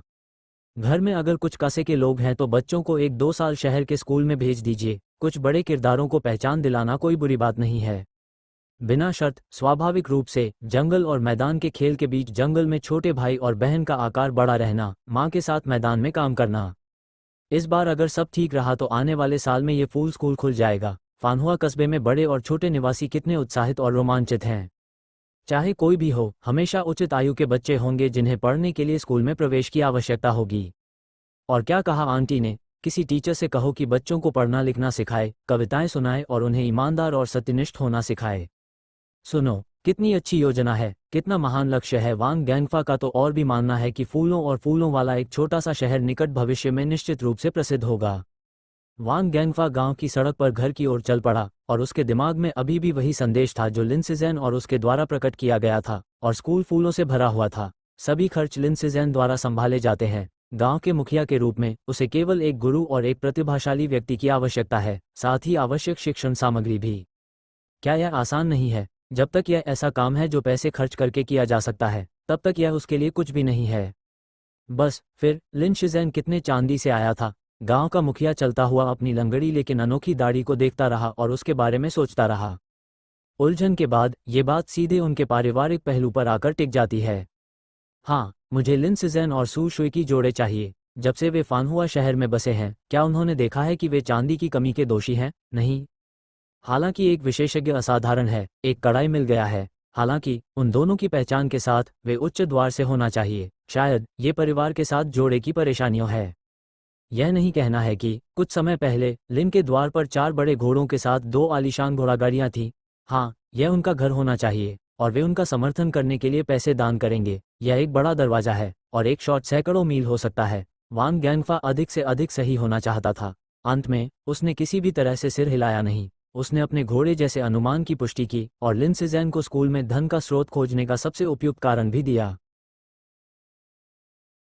घर में अगर कुछ कसे के लोग हैं तो बच्चों को 1-2 साल शहर के स्कूल में भेज दीजिए। कुछ बड़े किरदारों को पहचान दिलाना कोई बुरी बात नहीं है। बिना शर्त, स्वाभाविक रूप से जंगल और मैदान के खेल के बीच जंगल में छोटे भाई और बहन का आकार बड़ा रहना, माँ के साथ मैदान में काम करना। इस बार अगर सब ठीक रहा तो आने वाले साल में ये फूल स्कूल खुल जाएगा। फानहुआ कस्बे में बड़े और छोटे निवासी कितने उत्साहित और रोमांचित हैं। चाहे कोई भी हो, हमेशा उचित आयु के बच्चे होंगे जिन्हें पढ़ने के लिए स्कूल में प्रवेश की आवश्यकता होगी। और क्या कहा आंटी ने, किसी टीचर से कहो कि बच्चों को पढ़ना लिखना सिखाए, कविताएं सुनाए और उन्हें ईमानदार और सत्यनिष्ठ होना सिखाए। सुनो, कितनी अच्छी योजना है, कितना महान लक्ष्य है। वांग गैंगफा का तो और भी मानना है कि फूलों और फूलों वाला एक छोटा सा शहर निकट भविष्य में निश्चित रूप से प्रसिद्ध होगा। वांग गैंगफा गांव की सड़क पर घर की ओर चल पड़ा और उसके दिमाग में अभी भी वही संदेश था जो लिन सिज़ेन और उसके द्वारा प्रकट किया गया था, और स्कूल फूलों से भरा हुआ था। सभी खर्च लिन सिज़ेन द्वारा संभाले जाते हैं। गांव के मुखिया के रूप में उसे केवल एक गुरु और एक प्रतिभाशाली व्यक्ति की आवश्यकता है, साथ ही आवश्यक शिक्षण सामग्री भी। क्या यह आसान नहीं है? जब तक यह ऐसा काम है जो पैसे खर्च करके किया जा सकता है, तब तक यह उसके लिए कुछ भी नहीं है। बस फिर लिन शिज़ेन कितने चांदी से आया था। गांव का मुखिया चलता हुआ अपनी लंगड़ी लेकिन अनोखी दाढ़ी को देखता रहा और उसके बारे में सोचता रहा। उलझन के बाद ये बात सीधे उनके पारिवारिक पहलू पर आकर टिक जाती है। हाँ, मुझे लिन सिज़ेन और सू शुई की जोड़े चाहिए। जब से वे फानहुआ शहर में बसे हैं, क्या उन्होंने देखा है कि वे चांदी की कमी के दोषी हैं? नहीं। हालांकि एक विशेषज्ञ असाधारण है, एक कड़ाई मिल गया है। हालांकि उन दोनों की पहचान के साथ वे उच्च द्वार से होना चाहिए। शायद ये परिवार के साथ जोड़े की परेशानियों है। यह नहीं कहना है कि कुछ समय पहले लिन के द्वार पर 4 बड़े घोड़ों के साथ 2 आलीशान घोड़ागाड़ियां थीं। हाँ, यह उनका घर होना चाहिए और वे उनका समर्थन करने के लिए पैसे दान करेंगे। यह एक बड़ा दरवाजा है और एक शॉट सैकड़ों मील हो सकता है। वांग गैंगफा अधिक से अधिक सही होना चाहता था। अंत में उसने किसी भी तरह से सिर हिलाया नहीं। उसने अपने घोड़े जैसे अनुमान की पुष्टि की और लिन सिज़ेन को स्कूल में धन का स्रोत खोजने का सबसे उपयुक्त कारण भी दिया।